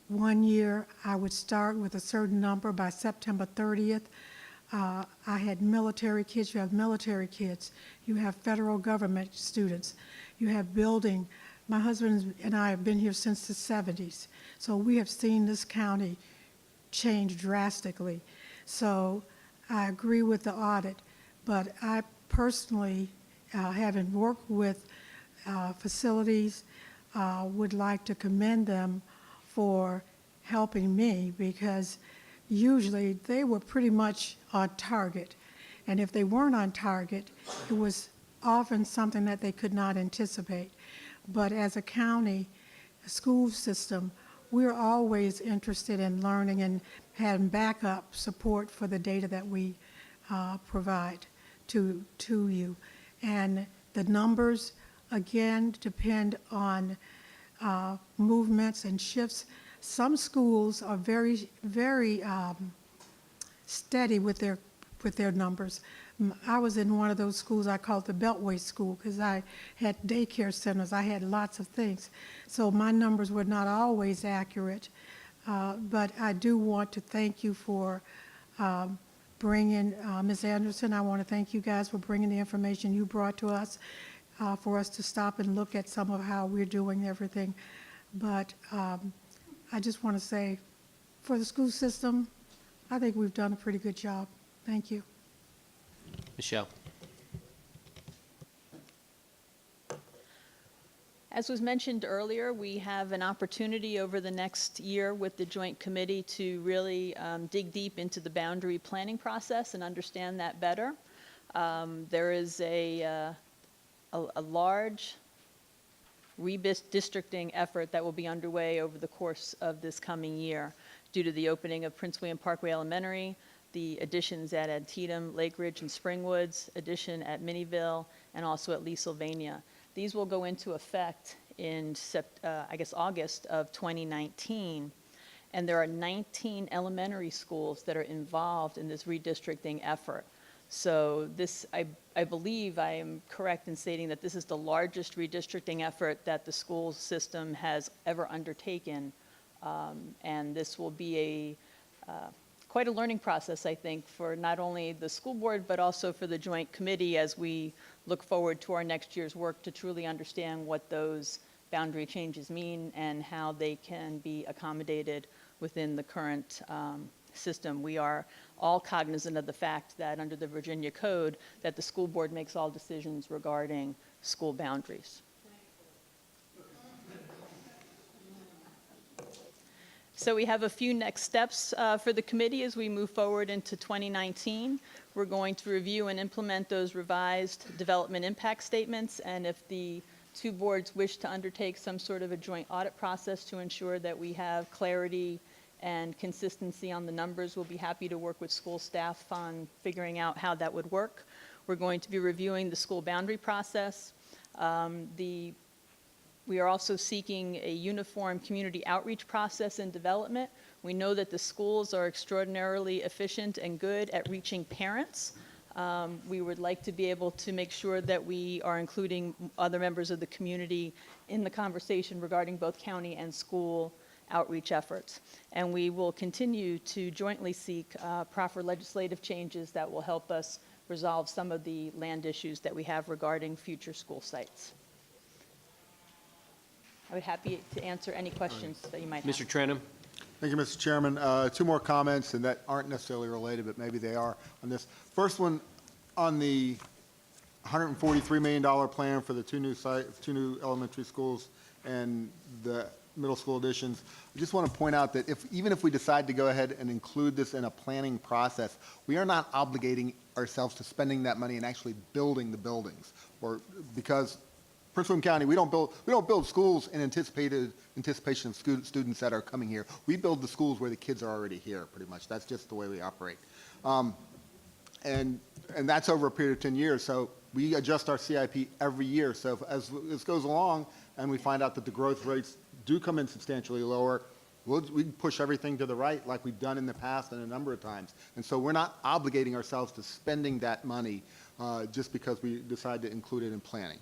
[SPEAKER 10] One year, I would start with a certain number. By September 30th, I had military kids. You have military kids. You have federal government students. You have building. My husband and I have been here since the 70s, so we have seen this county change drastically. So I agree with the audit, but I personally, having worked with facilities, would like to commend them for helping me, because usually they were pretty much on target. And if they weren't on target, it was often something that they could not anticipate. But as a county, a school system, we're always interested in learning and having backup support for the data that we provide to you. And the numbers, again, depend on movements and shifts. Some schools are very, very steady with their numbers. I was in one of those schools I called the Beltway School because I had daycare centers. I had lots of things. So my numbers were not always accurate. But I do want to thank you for bringing, Ms. Anderson, I want to thank you guys for bringing the information you brought to us for us to stop and look at some of how we're doing everything. But I just want to say, for the school system, I think we've done a pretty good job. Thank you.
[SPEAKER 1] Michelle?
[SPEAKER 5] As was mentioned earlier, we have an opportunity over the next year with the Joint Committee to really dig deep into the boundary planning process and understand that better. There is a large redistricting effort that will be underway over the course of this coming year due to the opening of Prince William Parkway Elementary, the additions at Antietam, Lake Ridge, and Springwoods, addition at Minnieville, and also at Lee Sylvania. These will go into effect in, August of 2019. And there are 19 elementary schools that are involved in this redistricting effort. So this, I believe I am correct in stating that this is the largest redistricting effort that the school system has ever undertaken. And this will be quite a learning process, I think, for not only the school board, but also for the Joint Committee as we look forward to our next year's work to truly understand what those boundary changes mean and how they can be accommodated within the current system. We are all cognizant of the fact that under the Virginia Code, that the school board makes all decisions regarding school boundaries. So we have a few next steps for the committee as we move forward into 2019. We're going to review and implement those revised development impact statements, and if the two boards wish to undertake some sort of a joint audit process to ensure that we have clarity and consistency on the numbers. We'll be happy to work with school staff on figuring out how that would work. We're going to be reviewing the school boundary process. We are also seeking a uniform community outreach process and development. We know that the schools are extraordinarily efficient and good at reaching parents. We would like to be able to make sure that we are including other members of the community in the conversation regarding both county and school outreach efforts. And we will continue to jointly seek proper legislative changes that will help us resolve some of the land issues that we have regarding future school sites. I would be happy to answer any questions that you might have.
[SPEAKER 1] Mr. Trenum?
[SPEAKER 7] Thank you, Mr. Chairman. Two more comments, and that aren't necessarily related, but maybe they are on this. First one, on the $143 million plan for the two new elementary schools and the middle school additions. I just want to point out that even if we decide to go ahead and include this in a planning process, we are not obligating ourselves to spending that money and actually building the buildings, because Prince William County, we don't build schools in anticipation of students that are coming here. We build the schools where the kids are already here, pretty much. That's just the way we operate. And that's over a period of 10 years. So we adjust our CIP every year. So as this goes along and we find out that the growth rates do come in substantially lower, we push everything to the right like we've done in the past and a number of times. And so we're not obligating ourselves to spending that money just because we decide to include it in planning.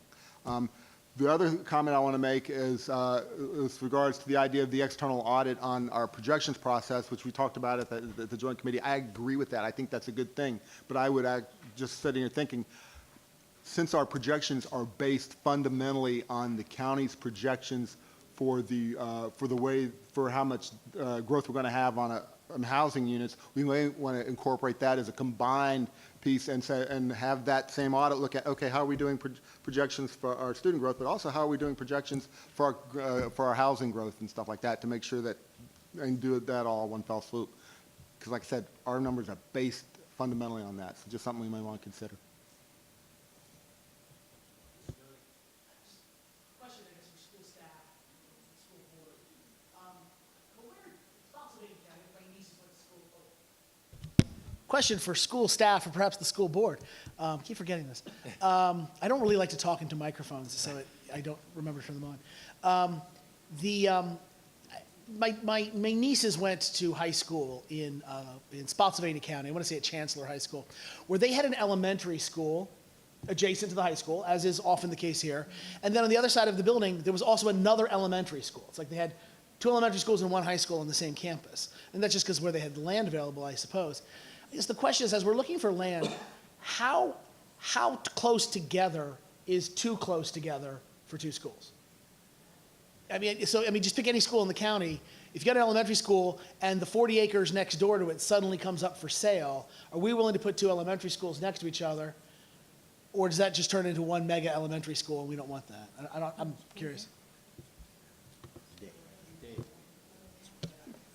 [SPEAKER 7] The other comment I want to make is with regards to the idea of the external audit on our projections process, which we talked about at the Joint Committee. I agree with that. I think that's a good thing. But I would just sitting here thinking, since our projections are based fundamentally on the county's projections for how much growth we're going to have on housing units, we may want to incorporate that as a combined piece and have that same audit look at, okay, how are we doing projections for our student growth, but also how are we doing projections for our housing growth and stuff like that, to make sure that and do that all in one fell swoop. Because like I said, our numbers are based fundamentally on that. So just something we might want to consider.
[SPEAKER 8] Question, I guess, for school staff, school board. But where, Spotsylvania County, my niece went to school. Question for school staff or perhaps the school board. Keep forgetting this. I don't really like to talk into microphones, so I don't remember to turn them on. My nieces went to high school in Spotsylvania County. I want to say at Chancellor High School, where they had an elementary school adjacent to the high school, as is often the case here. And then on the other side of the building, there was also another elementary school. It's like they had two elementary schools and one high school on the same campus. And that's just because where they had the land available, I suppose. I guess the question is, as we're looking for land, how close together is too close together for two schools? I mean, just pick any school in the county. If you got an elementary school and the 40 acres next door to it suddenly comes up for sale, are we willing to put two elementary schools next to each other? Or does that just turn into one mega elementary school and we don't want that? I'm curious.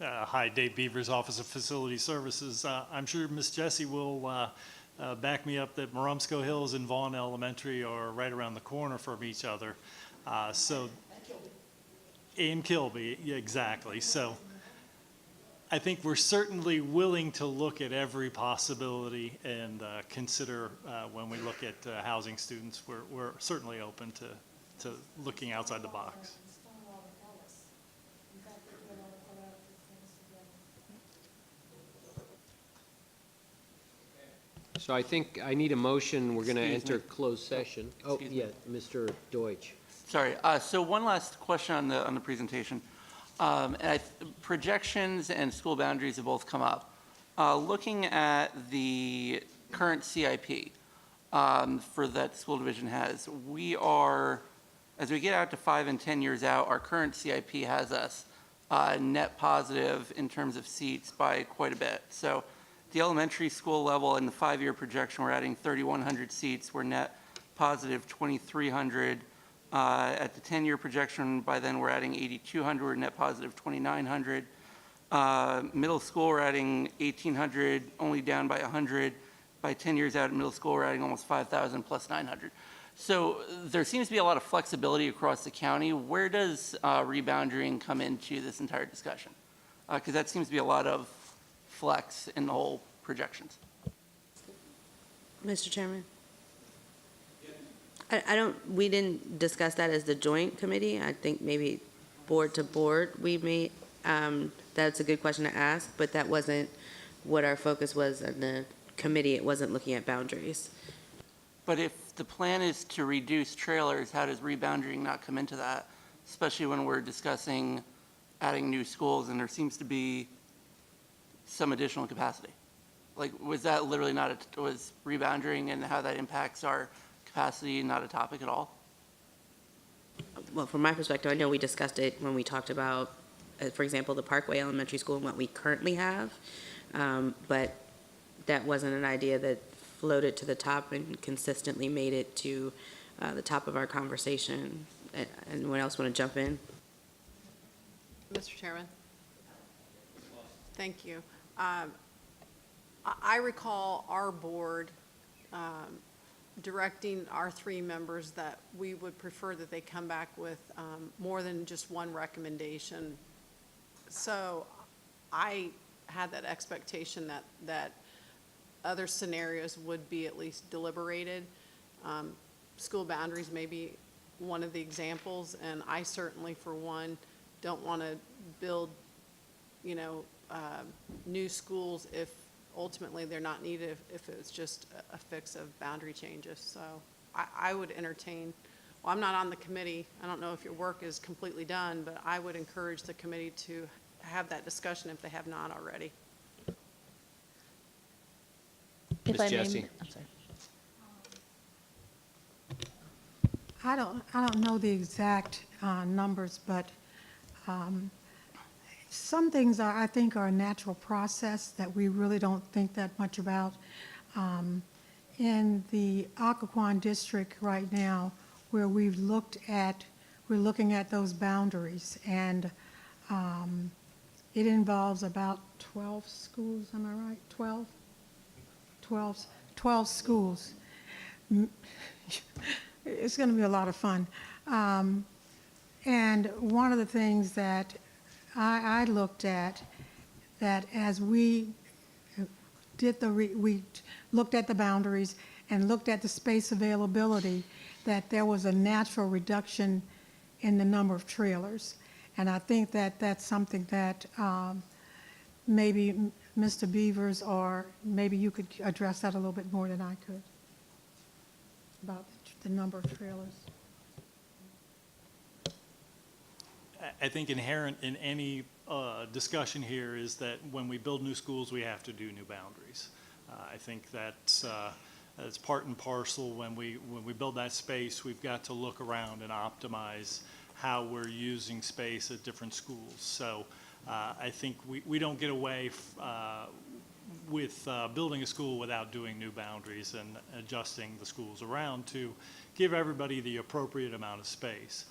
[SPEAKER 13] Hi, Dave Beaver's Office of Facility Services. I'm sure Ms. Jessie will back me up that Marumsco Hills and Vaughn Elementary are right around the corner from each other. In Kilby, yeah, exactly. So I think we're certainly willing to look at every possibility and consider when we look at housing students, we're certainly open to looking outside the box.
[SPEAKER 1] So I think I need a motion. We're going to enter closed session. Oh, yeah, Mr. Deutsch.
[SPEAKER 14] Sorry. So one last question on the presentation. Projections and school boundaries have both come up. Looking at the current CIP for that school division has, we are, as we get out to 5 and 10 years out, our current CIP has us net positive in terms of seats by quite a bit. So the elementary school level in the 5-year projection, we're adding 3,100 seats. We're net positive 2,300. At the 10-year projection, by then we're adding 8,200. We're net positive 2,900. Middle school, we're adding 1,800, only down by 100. By 10 years out at middle school, we're adding almost 5,000 plus 900. So there seems to be a lot of flexibility across the county. Where does rebounding come into this entire discussion? Because that seems to be a lot of flex in the whole projections.
[SPEAKER 11] Mr. Chairman? We didn't discuss that as the joint committee. I think maybe board to board, we may, that's a good question to ask, but that wasn't what our focus was in the committee. It wasn't looking at boundaries.
[SPEAKER 14] But if the plan is to reduce trailers, how does rebounding not come into that? Especially when we're discussing adding new schools and there seems to be some additional capacity. Like, was that literally not, was rebounding and how that impacts our capacity not a topic at all?
[SPEAKER 11] Well, from my perspective, I know we discussed it when we talked about, for example, the Parkway Elementary School and what we currently have. But that wasn't an idea that floated to the top and consistently made it to the top of our conversation. Anyone else want to jump in?
[SPEAKER 6] Mr. Chairman? Thank you. I recall our board directing our 3 members that we would prefer that they come back with more than just one recommendation. So I had that expectation that other scenarios would be at least deliberated. School boundaries may be one of the examples, and I certainly, for one, don't want to build, new schools if ultimately they're not needed, if it's just a fix of boundary changes. So I would entertain, well, I'm not on the committee. I don't know if your work is completely done, but I would encourage the committee to have that discussion if they have not already.
[SPEAKER 5] If
[SPEAKER 1] Ms.
[SPEAKER 5] I may-
[SPEAKER 1] Jessie.
[SPEAKER 5] I'm sorry.
[SPEAKER 10] I don't know the exact numbers, but some things I think are a natural process that we really don't think that much about. In the Occoquan district right now, where we're looking at those boundaries, and it involves about 12 schools, am I right? 12 schools. It's going to be a lot of fun. And one of the things that I looked at, that as we we looked at the boundaries and looked at the space availability, that there was a natural reduction in the number of trailers. And I think that that's something that maybe Mr. Beavers, or maybe you could address that a little bit more than I could, about the number of trailers.
[SPEAKER 13] I think inherent in any discussion here is that when we build new schools, we have to do new boundaries. I think that's part and parcel. When we build that space, we've got to look around and optimize how we're using space at different schools. So I think we don't get away with building a school without doing new boundaries and adjusting the schools around to give everybody the appropriate amount of space.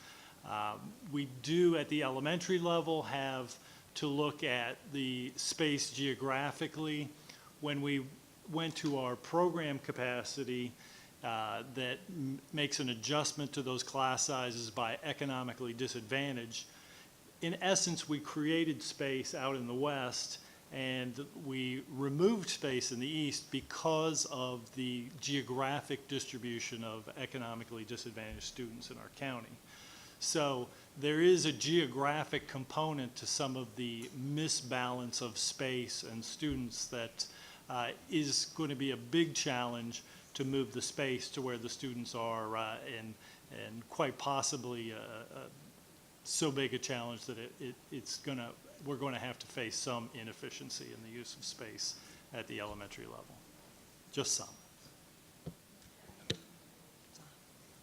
[SPEAKER 13] We do at the elementary level have to look at the space geographically. When we went to our program capacity that makes an adjustment to those class sizes by economically disadvantaged, in essence, we created space out in the west and we removed space in the east because of the geographic distribution of economically disadvantaged students in our county. So there is a geographic component to some of the misbalance of space and students that is going to be a big challenge to move the space to where the students are, and quite possibly so big a challenge that we're going to have to face some inefficiency in the use of space at the elementary level, just some.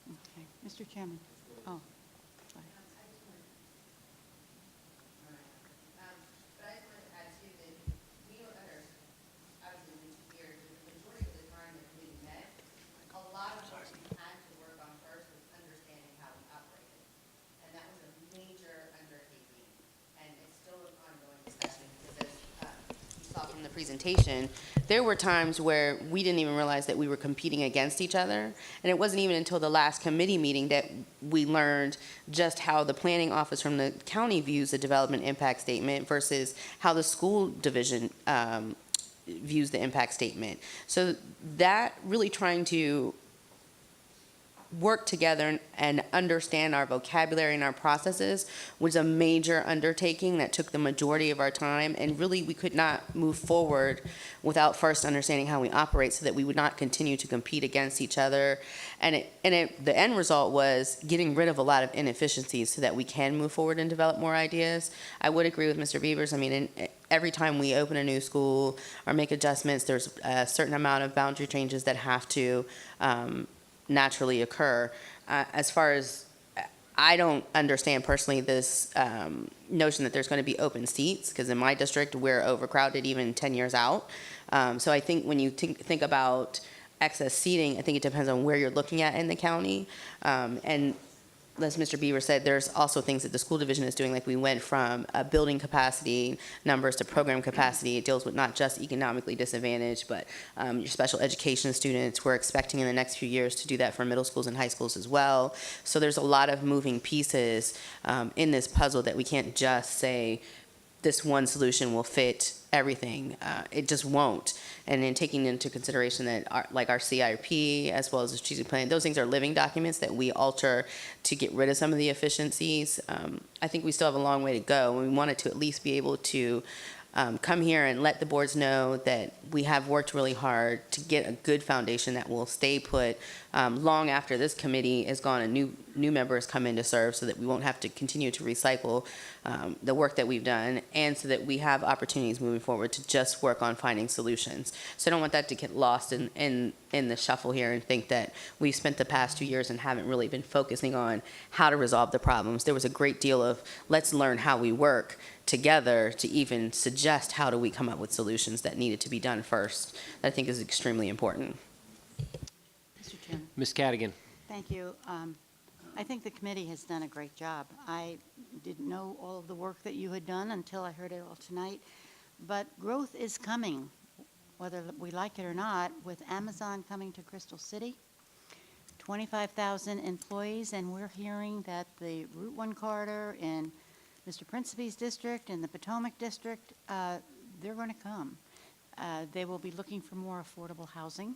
[SPEAKER 9] Okay, Mr. Chairman. Oh.
[SPEAKER 11] presentation, there were times where we didn't even realize that we were competing against each other. And it wasn't even until the last committee meeting that we learned just how the planning office from the county views the development impact statement versus how the school division views the impact statement. So that really trying to work together and understand our vocabulary and our processes was a major undertaking that took the majority of our time, and really we could not move forward without first understanding how we operate so that we would not continue to compete against each other. And the end result was getting rid of a lot of inefficiencies so that we can move forward and develop more ideas. I would agree with Mr. Beavers. I mean, every time we open a new school or make adjustments, there's a certain amount of boundary changes that have to naturally occur. As far as, I don't understand personally this notion that there's going to be open seats, because in my district, we're overcrowded even 10 years out. So I think when you think about excess seating, I think it depends on where you're looking at in the county. And as Mr. Beaver said, there's also things that the school division is doing, like we went from building capacity numbers to program capacity. It deals with not just economically disadvantaged, but your special education students. We're expecting in the next few years to do that for middle schools and high schools as well. So there's a lot of moving pieces in this puzzle that we can't just say this one solution will fit everything. It just won't. And then taking into consideration that our CIP as well as the strategic plan, those things are living documents that we alter to get rid of some of the efficiencies. I think we still have a long way to go, and we wanted to at least be able to come here and let the boards know that we have worked really hard to get a good foundation that will stay put long after this committee is gone and new members come in to serve, so that we won't have to continue to recycle the work that we've done, and so that we have opportunities moving forward to just work on finding solutions. So I don't want that to get lost in the shuffle here and think that we've spent the past 2 years and haven't really been focusing on how to resolve the problems. There was a great deal of let's learn how we work together to even suggest how do we come up with solutions that needed to be done first. That I think is extremely important.
[SPEAKER 15] Mr. Chairman.
[SPEAKER 1] Ms. Cadigan.
[SPEAKER 15] Thank you. I think the committee has done a great job. I didn't know all of the work that you had done until I heard it all tonight. But growth is coming, whether we like it or not, with Amazon coming to Crystal City, 25,000 employees, and we're hearing that the Route 1 corridor in Mr. Principe's district and the Potomac district, they're going to come. They will be looking for more affordable housing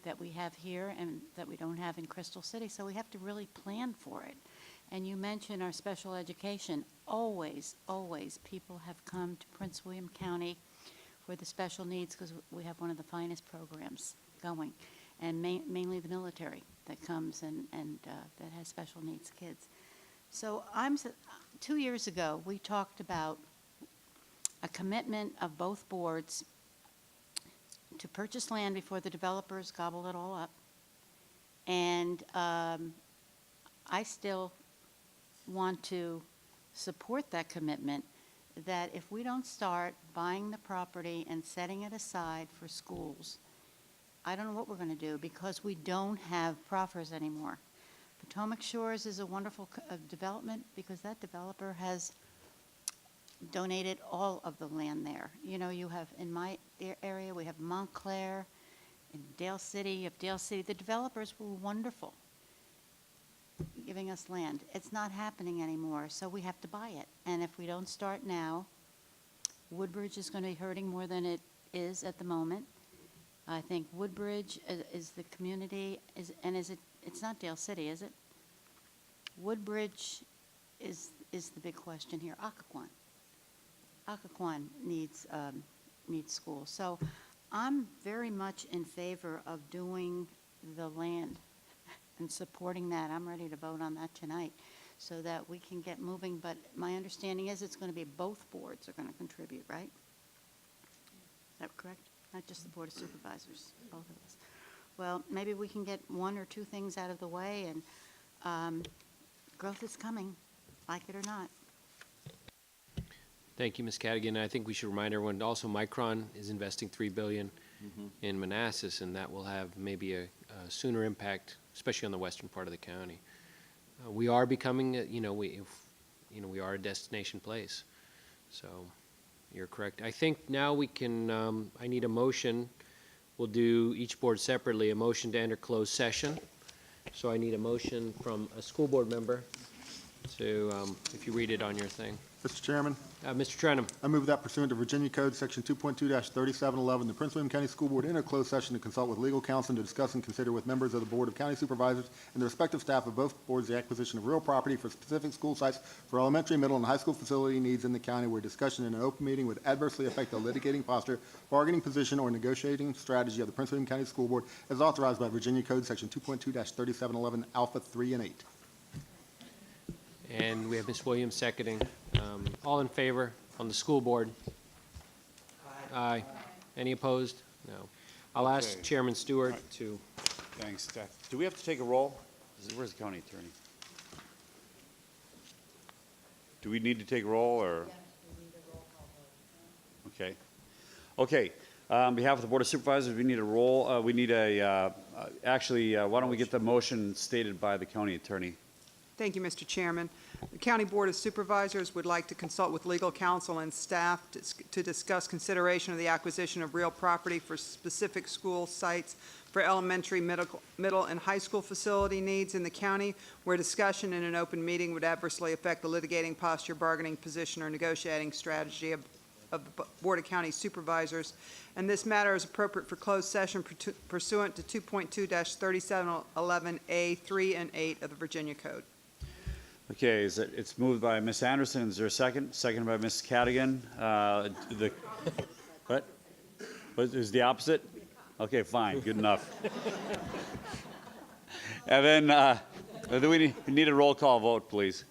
[SPEAKER 15] that we have here and that we don't have in Crystal City, so we have to really plan for it. And you mentioned our special education. Always, always, people have come to Prince William County for the special needs because we have one of the finest programs going, and mainly the military that comes and that has special needs kids. So 2 years ago, we talked about a commitment of both boards to purchase land before the developers gobble it all up. And I still want to support that commitment, that if we don't start buying the property and setting it aside for schools, I don't know what we're going to do, because we don't have proffers anymore. Potomac Shores is a wonderful development because that developer has donated all of the land there. You know, you have, in my area, we have Montclair, in Dale City, you have Dale City. The developers were wonderful giving us land. It's not happening anymore, so we have to buy it. And if we don't start now, Woodbridge is going to be hurting more than it is at the moment. I think Woodbridge is the community, it's not Dale City, is it? Woodbridge is the big question here. Occoquan needs schools. So I'm very much in favor of doing the land and supporting that. I'm ready to vote on that tonight so that we can get moving. But my understanding is it's going to be both boards are going to contribute, right? Is that correct? Not just the Board of Supervisors, both of us. Well, maybe we can get one or two things out of the way, and growth is coming, like it or not.
[SPEAKER 1] Thank you, Ms. Cadigan. I think we should remind everyone, also Micron is investing $3 billion in Manassas, and that will have maybe a sooner impact, especially on the western part of the county. We are becoming, we are a destination place. So you're correct. I think now we can, I need a motion. We'll do each board separately, a motion to enter closed session. So I need a motion from a school board member to, if you read it on your thing.
[SPEAKER 7] Mr. Chairman,
[SPEAKER 1] Mr. Trenum.
[SPEAKER 7] I move that pursuant to Virginia Code Section 2.2-3711, the Prince William County School Board enter closed session to consult with legal counsel and to discuss and consider with members of the Board of County Supervisors and the respective staff of both boards the acquisition of real property for specific school sites for elementary, middle, and high school facility needs in the county where discussion in an open meeting would adversely affect the litigating posture, bargaining position, or negotiating strategy of the Prince William County School Board as authorized by Virginia Code Section 2.2-3711, Alpha 3 and 8.
[SPEAKER 1] And we have Ms. Williams seconding. All in favor on the school board? Aye. Any opposed? No. I'll ask
[SPEAKER 12] Okay.
[SPEAKER 1] Chairman Stewart to,
[SPEAKER 12] Thanks, Steph. Do we have to take a roll? Where's the county attorney? Do we need to take a roll, or? Okay. Okay. On behalf of the Board of Supervisors, we need a roll. We need actually, why don't we get the motion stated by the county attorney?
[SPEAKER 16] Thank you, Mr. Chairman. The County Board of Supervisors would like to consult with legal counsel and staff to discuss consideration of the acquisition of real property for specific school sites for elementary, middle, and high school facility needs in the county where discussion in an open meeting would adversely affect the litigating posture, bargaining position, or negotiating strategy of the Board of County Supervisors. And this matter is appropriate for closed session pursuant to 2.2-3711A 3 and 8 of the Virginia Code.
[SPEAKER 12] Okay, it's moved by Ms. Anderson. Is there a second? Seconded by Ms. Cadigan. What? What is the opposite? Okay, fine, good enough. And then we need a roll call vote, please.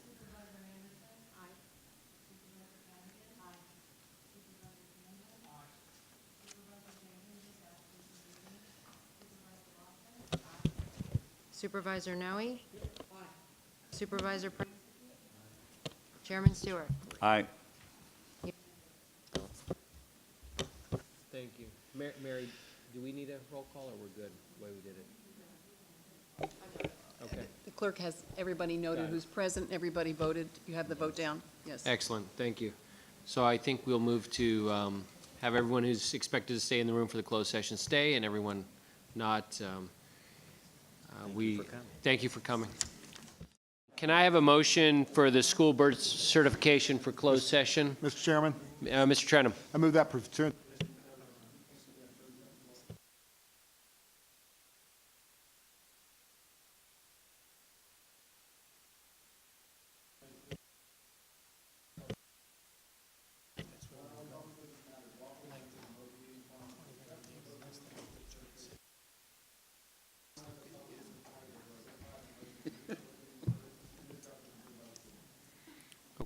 [SPEAKER 17] Supervisor Noe? Supervisor Prince? Chairman Stewart?
[SPEAKER 12] Aye.
[SPEAKER 1] thank you. Mary, do we need a roll call, or we're good the way we did it? Okay.
[SPEAKER 18] The clerk has everybody noted who's present, everybody voted. You have the vote down? Yes.
[SPEAKER 1] Excellent, thank you. So I think we'll move to have everyone who's expected to stay in the room for the closed session stay, and everyone not. Thank you for coming. Can I have a motion for the school board certification for closed session?
[SPEAKER 7] Mr. Chairman,
[SPEAKER 1] Mr. Trenum.
[SPEAKER 7] I move that pursuant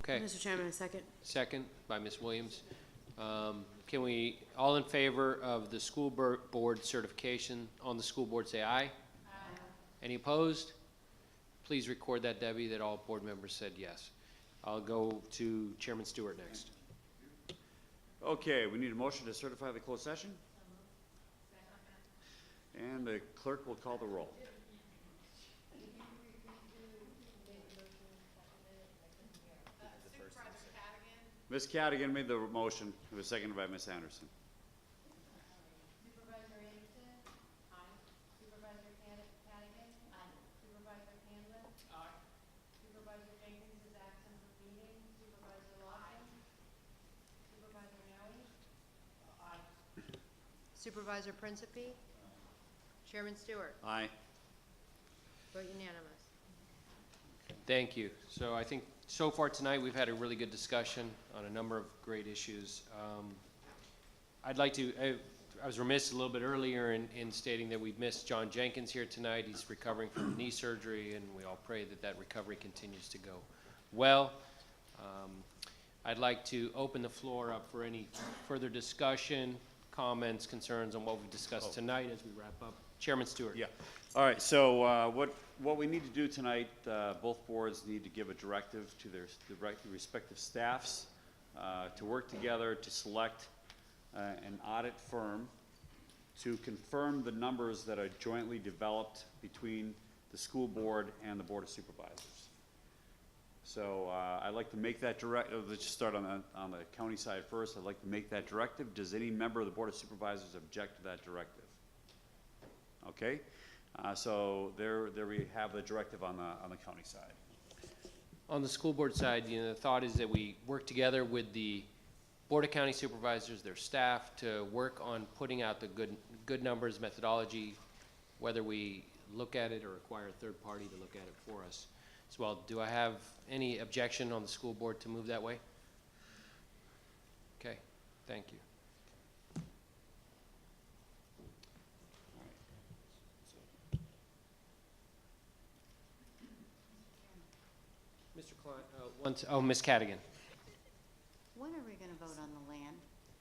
[SPEAKER 1] Okay.
[SPEAKER 11] Mr. Chairman, a second.
[SPEAKER 1] Second by Ms. Williams. Can we, all in favor of the school board certification on the school board, say aye? Aye. Any opposed? Please record that, Debbie, that all board members said yes. I'll go to Chairman Stewart next.
[SPEAKER 12] Okay, we need a motion to certify the closed session. And the clerk will call the roll. Ms. Cadigan made the motion. It was seconded by Ms. Anderson.
[SPEAKER 17] Supervisor Anderson? Aye. Supervisor Cadigan? Aye. Supervisor Hanlon? Aye. Supervisor Jenkins is absent from meeting. Supervisor Lawson? Supervisor Noe? Aye. Supervisor Principe? Chairman Stewart?
[SPEAKER 12] Aye.
[SPEAKER 17] Vote unanimous.
[SPEAKER 1] Thank you. So I think so far tonight, we've had a really good discussion on a number of great issues. I'd like to, I was remiss a little bit earlier in stating that we've missed John Jenkins here tonight. He's recovering from knee surgery, and we all pray that that recovery continues to go well. I'd like to open the floor up for any further discussion, comments, concerns on what we've discussed tonight as we wrap up. Chairman Stewart.
[SPEAKER 12] Yeah. All right, so what we need to do tonight, both boards need to give a directive to their respective staffs to work together to select an audit firm to confirm the numbers that are jointly developed between the school board and the Board of Supervisors. So I'd like to make that let's just start on the county side first. I'd like to make that directive. Does any member of the Board of Supervisors object to that directive? Okay, so there we have the directive on the county side.
[SPEAKER 1] On the school board side, the thought is that we work together with the Board of County Supervisors, their staff, to work on putting out the good numbers methodology, whether we look at it or require a third party to look at it for us as well. Do I have any objection on the school board to move that way? Okay, thank you. Mr. Klein, Ms. Cadigan.
[SPEAKER 15] When are we going to vote on the land?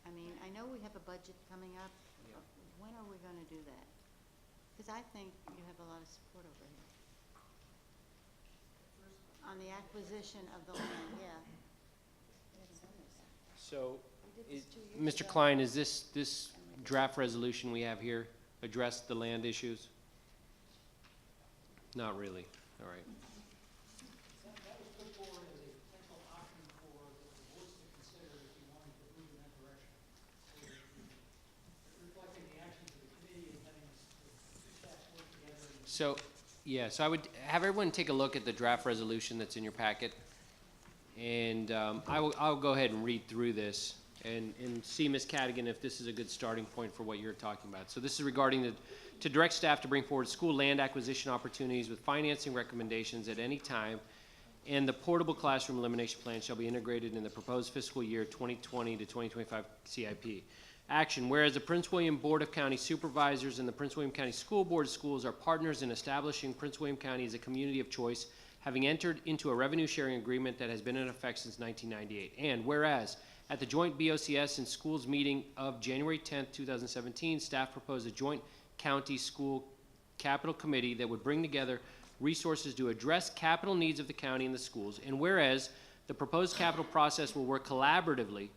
[SPEAKER 15] I mean, I know we have a budget coming up. When are we going to do that? Because I think you have a lot of support over here. On the acquisition of the land, yeah.
[SPEAKER 1] So,
[SPEAKER 15] We did this 2 years
[SPEAKER 1] Mr.
[SPEAKER 15] ago.
[SPEAKER 1] Klein, is this draft resolution we have here address the land issues? Not really, all right.
[SPEAKER 3] That was put forward as a potential option for the boards to consider if you wanted to move in that direction. Reflecting the actions of the committee and having the two staffs work together.
[SPEAKER 1] So, yeah, so I would have everyone take a look at the draft resolution that's in your packet. And I'll go ahead and read through this and see, Ms. Cadigan, if this is a good starting point for what you're talking about. So this is regarding to direct staff to bring forward school land acquisition opportunities with financing recommendations at any time, and the portable classroom elimination plan shall be integrated in the proposed fiscal year 2020 to 2025 CIP. Action, whereas the Prince William Board of County Supervisors and the Prince William County School Board of Schools are partners in establishing Prince William County as a community of choice, having entered into a revenue sharing agreement that has been in effect since 1998. And whereas at the joint BOCS and schools meeting of January 10th, 2017, staff proposed a joint county school capital committee that would bring together resources to address capital needs of the county and the schools. And whereas the proposed capital process will work collaboratively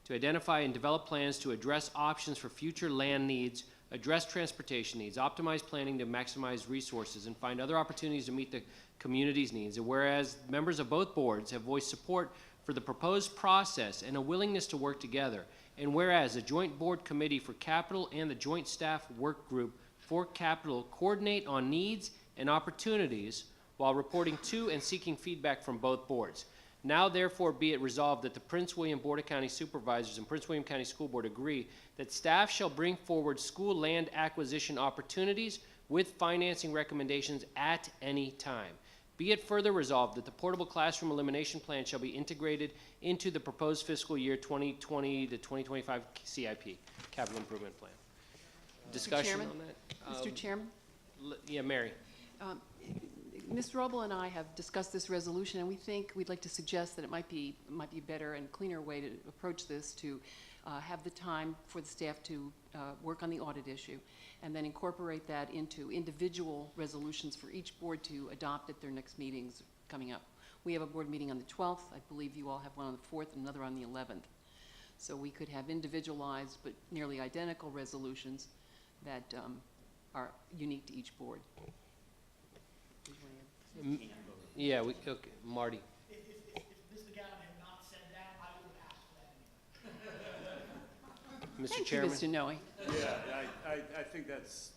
[SPEAKER 1] to identify and develop plans to address options for future land needs, address transportation needs, optimize planning to maximize resources, and find other opportunities to meet the community's needs. And whereas members of both boards have voiced support for the proposed process and a willingness to work together, and whereas the Joint Board Committee for Capital and the Joint Staff Work Group for Capital coordinate on needs and opportunities while reporting to and seeking feedback from both boards. Now therefore be it resolved that the Prince William Board of County Supervisors and Prince William County School Board agree that staff shall bring forward school land acquisition opportunities with financing recommendations at any time. Be it further resolved that the portable classroom elimination plan shall be integrated into the proposed fiscal year 2020 to 2025 CIP, Capital Improvement Plan. Discussion on that?
[SPEAKER 18] Mr. Chairman?
[SPEAKER 1] Yeah, Mary.
[SPEAKER 18] Ms. Robel and I have discussed this resolution, and we'd like to suggest that it might be a better and cleaner way to approach this, to have the time for the staff to work on the audit issue, and then incorporate that into individual resolutions for each board to adopt at their next meetings coming up. We have a board meeting on the 12th. I believe you all have one on the 4th and another on the 11th. So we could have individualized but nearly identical resolutions that are unique to each board.
[SPEAKER 1] Yeah, okay, Marty.
[SPEAKER 8] If Mr. Gavin had not said that, I would have asked for that anyway.
[SPEAKER 1] Mr.
[SPEAKER 18] Thank
[SPEAKER 1] Chairman?
[SPEAKER 18] you, Mr. Noe.
[SPEAKER 12] Yeah, I think that's,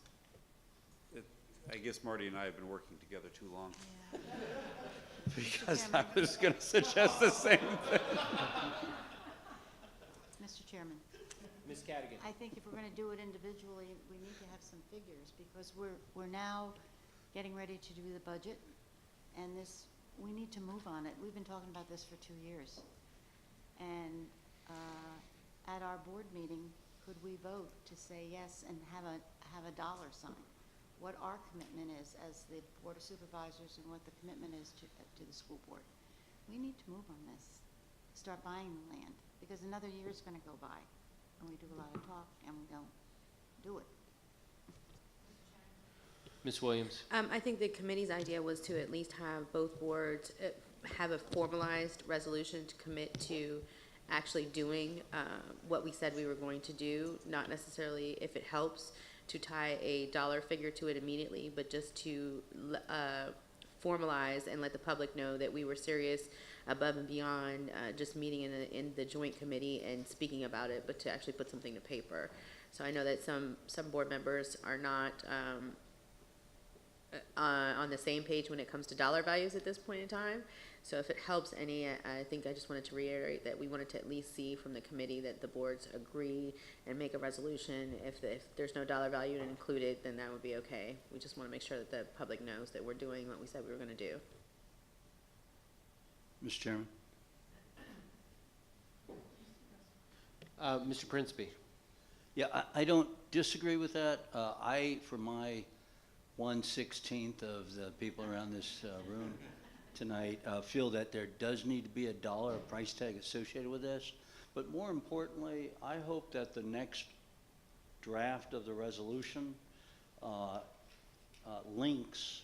[SPEAKER 12] I guess Marty and I have been working together too long.
[SPEAKER 15] Yeah.
[SPEAKER 12] Because I was going to suggest the same thing.
[SPEAKER 15] Mr. Chairman,
[SPEAKER 1] Ms. Cadigan.
[SPEAKER 15] I think if we're going to do it individually, we need to have some figures, because we're now getting ready to do the budget, and we need to move on it. We've been talking about this for 2 years. And at our board meeting, could we vote to say yes and have a dollar sign? What our commitment is as the Board of Supervisors and what the commitment is to the school board. We need to move on this, start buying the land, because another year is going to go by, and we do a lot of talk, and we don't do it.
[SPEAKER 1] Ms. Williams?
[SPEAKER 11] I think the committee's idea was to at least have both boards have a formalized resolution to commit to actually doing what we said we were going to do, not necessarily, if it helps, to tie a dollar figure to it immediately, but just to formalize and let the public know that we were serious above and beyond just meeting in the joint committee and speaking about it, but to actually put something to paper. So I know that some board members are not on the same page when it comes to dollar values at this point in time. So if it helps any, I think I just wanted to reiterate that we wanted to at least see from the committee that the boards agree and make a resolution. If there's no dollar value included, then that would be okay. We just want to make sure that the public knows that we're doing what we said we were going to do.
[SPEAKER 12] Mr. Chairman?
[SPEAKER 1] Mr. Principe?
[SPEAKER 19] Yeah, I don't disagree with that. For my 1/16 of the people around this room tonight, feel that there does need to be a dollar price tag associated with this. But more importantly, I hope that the next draft of the resolution links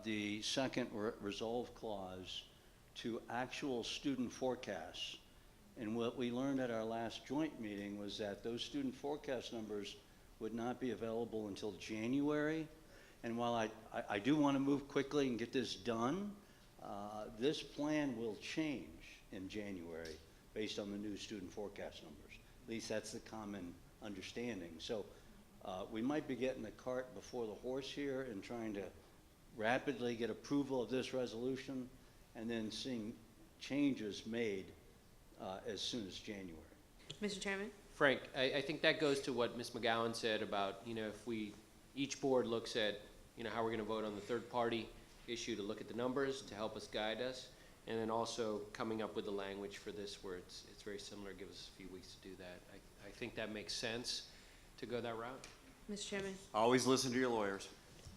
[SPEAKER 19] the second resolve clause to actual student forecasts. And what we learned at our last joint meeting was that those student forecast numbers would not be available until January. And while I do want to move quickly and get this done, this plan will change in January based on the new student forecast numbers. At least that's the common understanding. So we might be getting the cart before the horse here and trying to rapidly get approval of this resolution and then seeing changes made as soon as January.
[SPEAKER 11] Mr. Chairman?
[SPEAKER 1] Frank, I think that goes to what Ms. McGowan said about, if each board looks at, how we're going to vote on the third-party issue to look at the numbers to help us guide us, and then also coming up with the language for this where it's very similar, give us a few weeks to do that. I think that makes sense to go that route.
[SPEAKER 11] Mr. Chairman?
[SPEAKER 12] Always listen to your lawyers.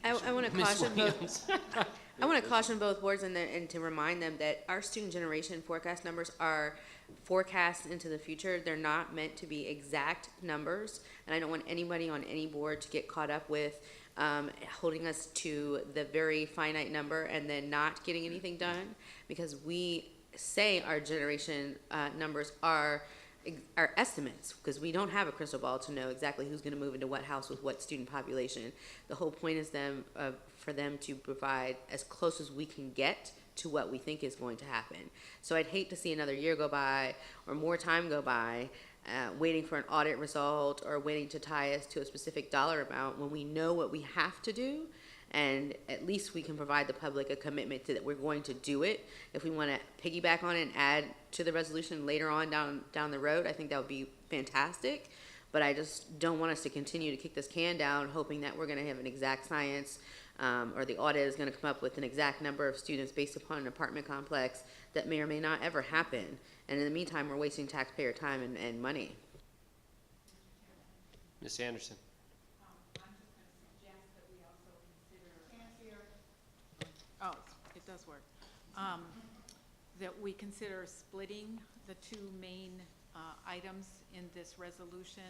[SPEAKER 11] I want to
[SPEAKER 1] Ms.
[SPEAKER 11] caution
[SPEAKER 1] Williams.
[SPEAKER 11] both. I want to caution both boards and to remind them that our student generation forecast numbers are forecasts into the future. They're not meant to be exact numbers, and I don't want anybody on any board to get caught up with holding us to the very finite number and then not getting anything done, because we say our generation numbers are estimates, because we don't have a crystal ball to know exactly who's going to move into what house with what student population. The whole point is for them to provide as close as we can get to what we think is going to happen. So I'd hate to see another year go by or more time go by waiting for an audit result or waiting to tie us to a specific dollar amount when we know what we have to do, and at least we can provide the public a commitment to that we're going to do it. If we want to piggyback on it and add to the resolution later on down the road, I think that would be fantastic. But I just don't want us to continue to kick this can down hoping that we're going to have an exact science or the audit is going to come up with an exact number of students based upon an apartment complex that may or may not ever happen. And in the meantime, we're wasting taxpayer time and money.
[SPEAKER 1] Ms. Anderson?
[SPEAKER 9] Oh, it does work. That we consider splitting the two main items in this resolution,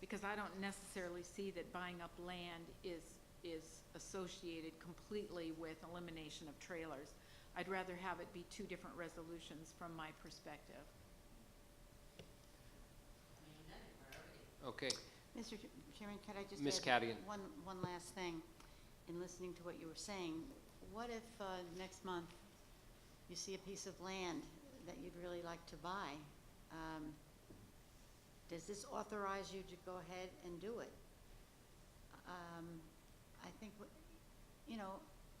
[SPEAKER 9] because I don't necessarily see that buying up land is associated completely with elimination of trailers. I'd rather have it be two different resolutions from my perspective.
[SPEAKER 1] Okay.
[SPEAKER 15] Mr. Chairman, could I just
[SPEAKER 1] Ms.
[SPEAKER 15] add
[SPEAKER 1] Cadigan.
[SPEAKER 15] one last thing in listening to what you were saying? What if next month you see a piece of land that you'd really like to buy? Does this authorize you to go ahead and do it? I think,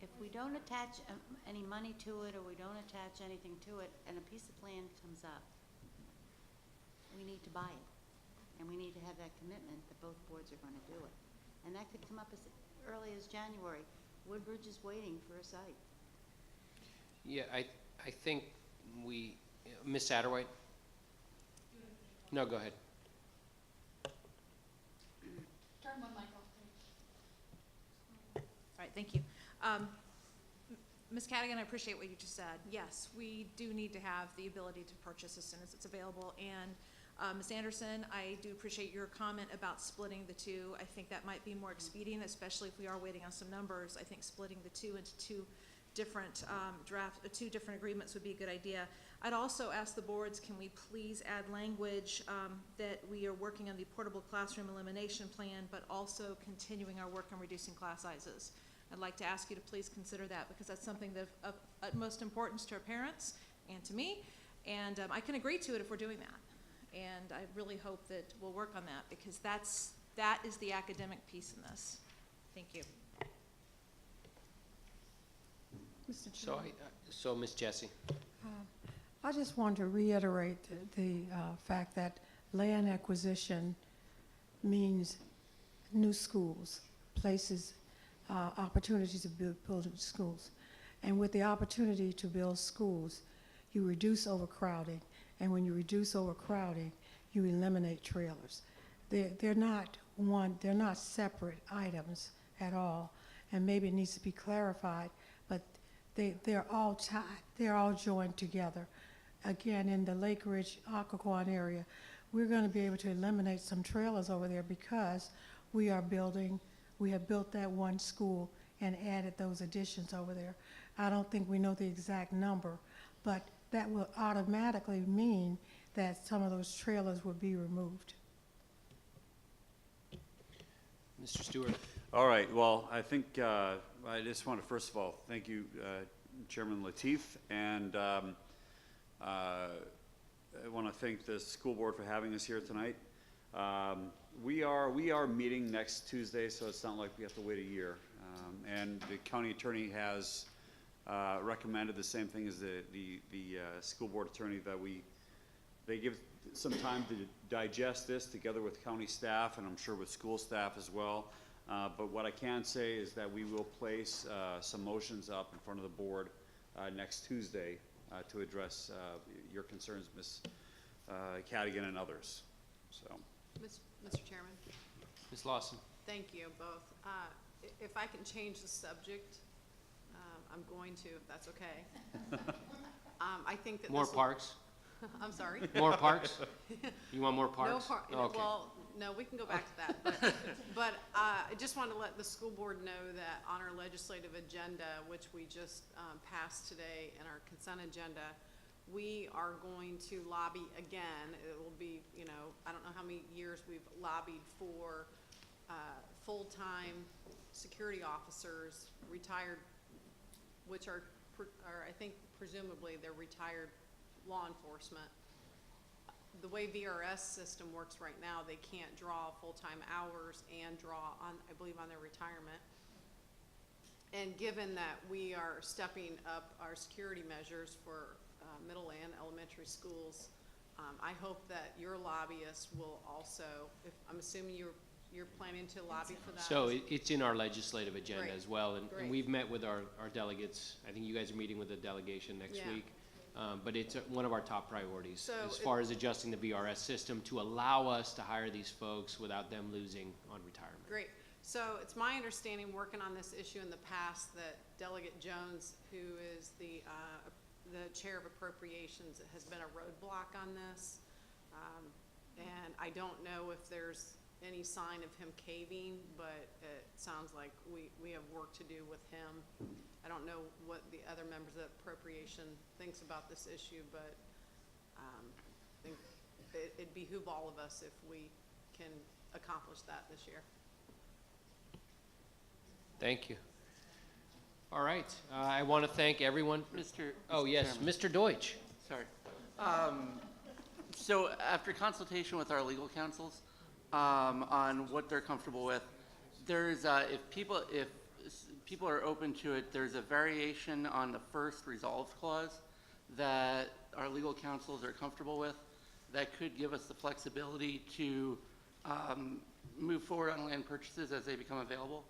[SPEAKER 15] if we don't attach any money to it or we don't attach anything to it and a piece of land comes up, we need to buy it. And we need to have that commitment that both boards are going to do it. And that could come up as early as January. Woodbridge is waiting for a site.
[SPEAKER 1] Yeah, I think Ms. Satterwhite? No, go ahead.
[SPEAKER 20] Turn one mic off, please.
[SPEAKER 21] All right, thank you. Ms. Cadigan, I appreciate what you just said. Yes, we do need to have the ability to purchase as soon as it's available. And Ms. Anderson, I do appreciate your comment about splitting the two. I think that might be more expedient, especially if we are waiting on some numbers. I think splitting the two into two different two different agreements would be a good idea. I'd also ask the boards, can we please add language that we are working on the portable classroom elimination plan, but also continuing our work on reducing class sizes. I'd like to ask you to please consider that, because that's something that of utmost importance to our parents and to me, and I can agree to it if we're doing that. And I really hope that we'll work on that, because that is the academic piece in this. Thank you.
[SPEAKER 10] Mr.
[SPEAKER 1] So,
[SPEAKER 10] Chairman,
[SPEAKER 1] so Ms. Jessie.
[SPEAKER 10] I just want to reiterate the fact that land acquisition means new schools, places, opportunities to build schools. And with the opportunity to build schools, you reduce overcrowding. And when you reduce overcrowding, you eliminate trailers. They're not separate items at all. And maybe it needs to be clarified, but they're all tied, they're all joined together. Again, in the Lake Ridge, Occoquan area, we're going to be able to eliminate some trailers over there because we have built that one school and added those additions over there. I don't think we know the exact number, but that will automatically mean that some of those trailers will be removed.
[SPEAKER 1] Mr. Stewart.
[SPEAKER 12] All right, well, I think I just want to, first of all, thank you, Chairman Lateef, and I want to thank the school board for having us here tonight. We are meeting next Tuesday, so it's not like we have to wait a year. And the county attorney has recommended the same thing as the school board attorney, that they give some time to digest this together with county staff, and I'm sure with school staff as well. But what I can say is that we will place some motions up in front of the board next Tuesday to address your concerns, Ms. Cadigan and others. So,
[SPEAKER 6] Mr. Chairman,
[SPEAKER 1] Ms. Lawson.
[SPEAKER 6] thank you both. If I can change the subject, I'm going to, if that's okay. I think that
[SPEAKER 1] More
[SPEAKER 6] this
[SPEAKER 1] parks?
[SPEAKER 6] I'm sorry?
[SPEAKER 1] More parks? You want more parks?
[SPEAKER 6] No park,
[SPEAKER 1] Okay.
[SPEAKER 6] well, no, we can go back to that, but I just want to let the school board know that on our legislative agenda, which we just passed today in our consent agenda, we are going to lobby again. It will be, I don't know how many years we've lobbied for full-time security officers, retired, which are I think presumably they're retired law enforcement. The way VRS system works right now, they can't draw full-time hours and draw on, I believe, on their retirement. And given that we are stepping up our security measures for middle and elementary schools, I hope that your lobbyists will also, I'm assuming you're planning to lobby for that?
[SPEAKER 1] So it's in our legislative agenda
[SPEAKER 6] Great.
[SPEAKER 1] as well, and
[SPEAKER 6] Great.
[SPEAKER 1] we've met with our delegates. I think you guys are meeting with the delegation next
[SPEAKER 6] Yeah.
[SPEAKER 1] week. But it's one of our top priorities
[SPEAKER 6] So
[SPEAKER 1] as far as adjusting the VRS system to allow us to hire these folks without them losing on retirement.
[SPEAKER 6] Great. So it's my understanding, working on this issue in the past, that Delegate Jones, who is the chair of appropriations, has been a roadblock on this. And I don't know if there's any sign of him caving, but it sounds like we have work to do with him. I don't know what the other members of appropriation thinks about this issue, but I think it'd behoove all of us if we can accomplish that this year.
[SPEAKER 1] Thank you. All right, I want to thank everyone. Oh, yes,
[SPEAKER 14] Chairman.
[SPEAKER 1] Mr. Deutsch.
[SPEAKER 14] Sorry. So after consultation with our legal counsels on what they're comfortable with, there's if people are open to it, there's a variation on the first resolve clause that our legal counsels are comfortable with that could give us the flexibility to move forward on land purchases as they become available.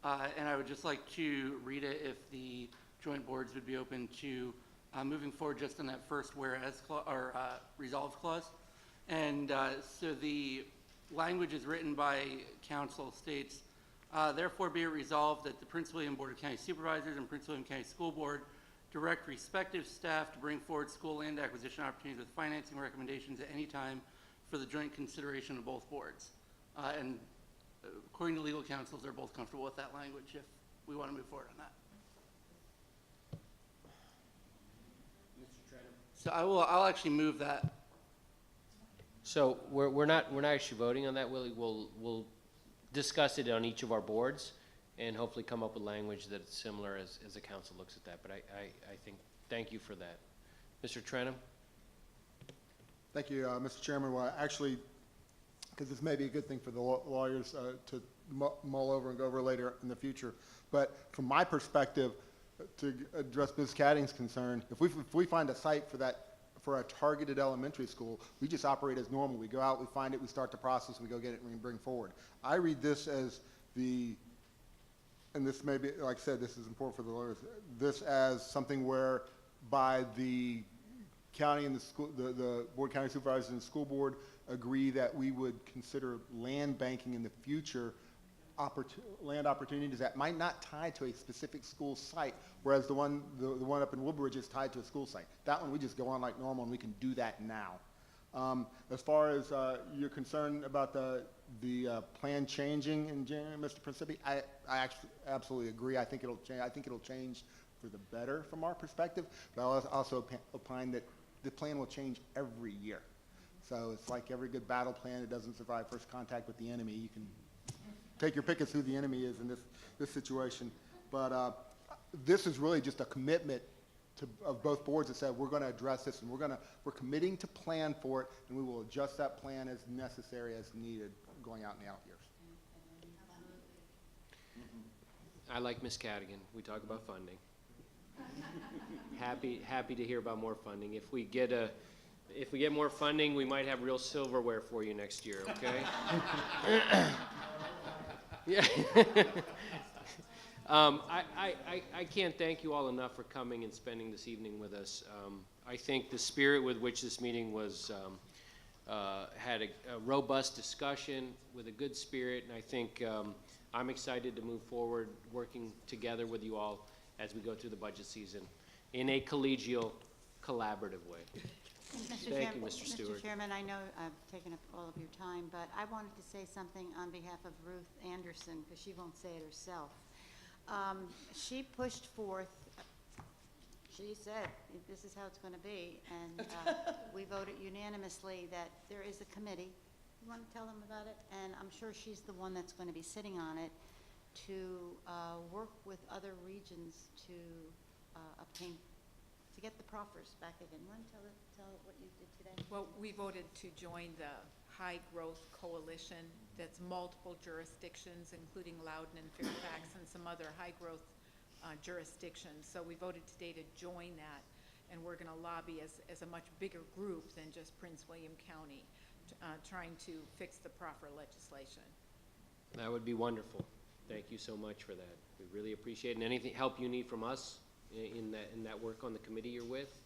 [SPEAKER 14] And I would just like to read it if the joint boards would be open to moving forward just in that first whereas or resolve clause. And so the language is written by council states, therefore be it resolved that the Prince William Board of County Supervisors and Prince William County School Board direct respective staff to bring forward school land acquisition opportunities with financing recommendations at any time for the joint consideration of both boards. And according to legal counsels, they're both comfortable with that language if we want to move forward on that. So I'll actually move that.
[SPEAKER 1] So we're not actually voting on that, Willie. We'll discuss it on each of our boards, and hopefully come up with language that's similar as the council looks at that. But I think, thank you for that. Mr. Trenum?
[SPEAKER 7] Thank you, Mr. Chairman. Well, actually, because this may be a good thing for the lawyers to mull over and go over later in the future. But from my perspective, to address Ms. Cadding's concern, if we find a site for a targeted elementary school, we just operate as normal. We go out, we find it, we start the process, we go get it, and we bring forward. I read this as and this may be, like I said, this is important for the lawyers, this as something where by the county and the school, the board of county supervisors and the school board agree that we would consider land banking in the future land opportunities that might not tie to a specific school site, whereas the one up in Woodbridge is tied to a school site. That one we just go on like normal, and we can do that now. As far as your concern about the plan changing in January, Mr. Principi, I actually absolutely agree. I think it'll change. I think it'll change for the better from our perspective. But I'll also opine that the plan will change every year. So it's like every good battle plan. It doesn't survive first contact with the enemy. You can take your pick as who the enemy is in this situation. But this is really just a commitment of both boards that said we're going to address this, and we're committing to plan for it, and we will adjust that plan as necessary, as needed, going out in the out years.
[SPEAKER 1] I like Ms. Cadigan. We talk about funding. Happy to hear about more funding. If we get more funding, we might have real silverware for you next year, okay? Yeah. I can't thank you all enough for coming and spending this evening with us. I think the spirit with which this meeting was had a robust discussion with a good spirit, and I think I'm excited to move forward working together with you all as we go through the budget season in a collegial, collaborative way. Thank you, Mr. Stewart.
[SPEAKER 15] Mr. Chairman, I know I've taken up all of your time, but I wanted to say something on behalf of Ruth Anderson, because she won't say it herself. She pushed forth, she said, this is how it's going to be, and we voted unanimously that there is a committee. You want to tell them about it? And I'm sure she's the one that's going to be sitting on it to work with other regions to get the proffers back again. You want to tell what you did today?
[SPEAKER 9] Well, we voted to join the High Growth Coalition that's multiple jurisdictions, including Loudoun and Fairfax and some other high growth jurisdictions. So we voted today to join that, and we're going to lobby as a much bigger group than just Prince William County, trying to fix the proffer legislation.
[SPEAKER 1] That would be wonderful. Thank you so much for that. We really appreciate it. And anything help you need from us in that work on the committee you're with,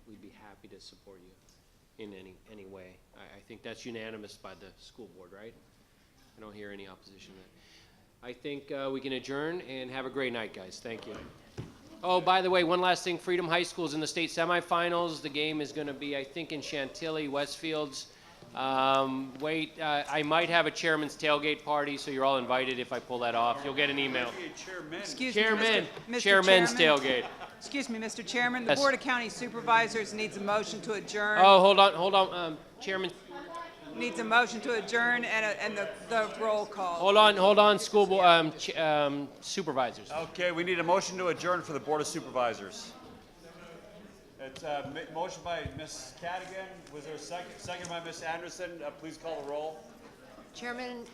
[SPEAKER 1] we'd be happy to support you in any way. I think that's unanimous by the school board, right? I don't hear any opposition to that. I think we can adjourn and have a great night, guys. Thank you. Oh, by the way, one last thing. Freedom High School is in the state semifinals. The game is going to be, I think, in Chantilly, Westfields. I might have a chairman's tailgate party, so you're all invited if I pull that off. You'll get an email.
[SPEAKER 16] Excuse
[SPEAKER 1] Chairman,
[SPEAKER 16] me, Mr.
[SPEAKER 1] chairman's
[SPEAKER 16] Chairman.
[SPEAKER 1] tailgate.
[SPEAKER 16] Excuse me, Mr. Chairman, the
[SPEAKER 1] Yes.
[SPEAKER 16] Board of County Supervisors needs a motion to adjourn.
[SPEAKER 1] Oh, hold on, Chairman.
[SPEAKER 16] Needs a motion to adjourn and the roll call.
[SPEAKER 1] Hold on, school board, supervisors.
[SPEAKER 12] Okay, we need a motion to adjourn for the Board of Supervisors. It's a motion by Ms. Cadigan. Was there a second? Second by Ms. Anderson. Please call the roll.
[SPEAKER 17] Chairman,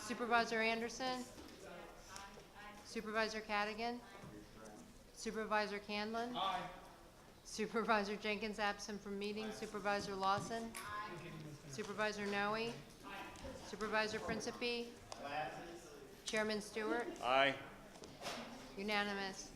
[SPEAKER 17] Supervisor Anderson? Supervisor Cadigan? Supervisor Candland? Aye. Supervisor Jenkins absent from meeting. Supervisor Lawson? Supervisor Noe? Aye. Supervisor Principi? Chairman Stewart?
[SPEAKER 12] Aye.
[SPEAKER 17] Unanimous.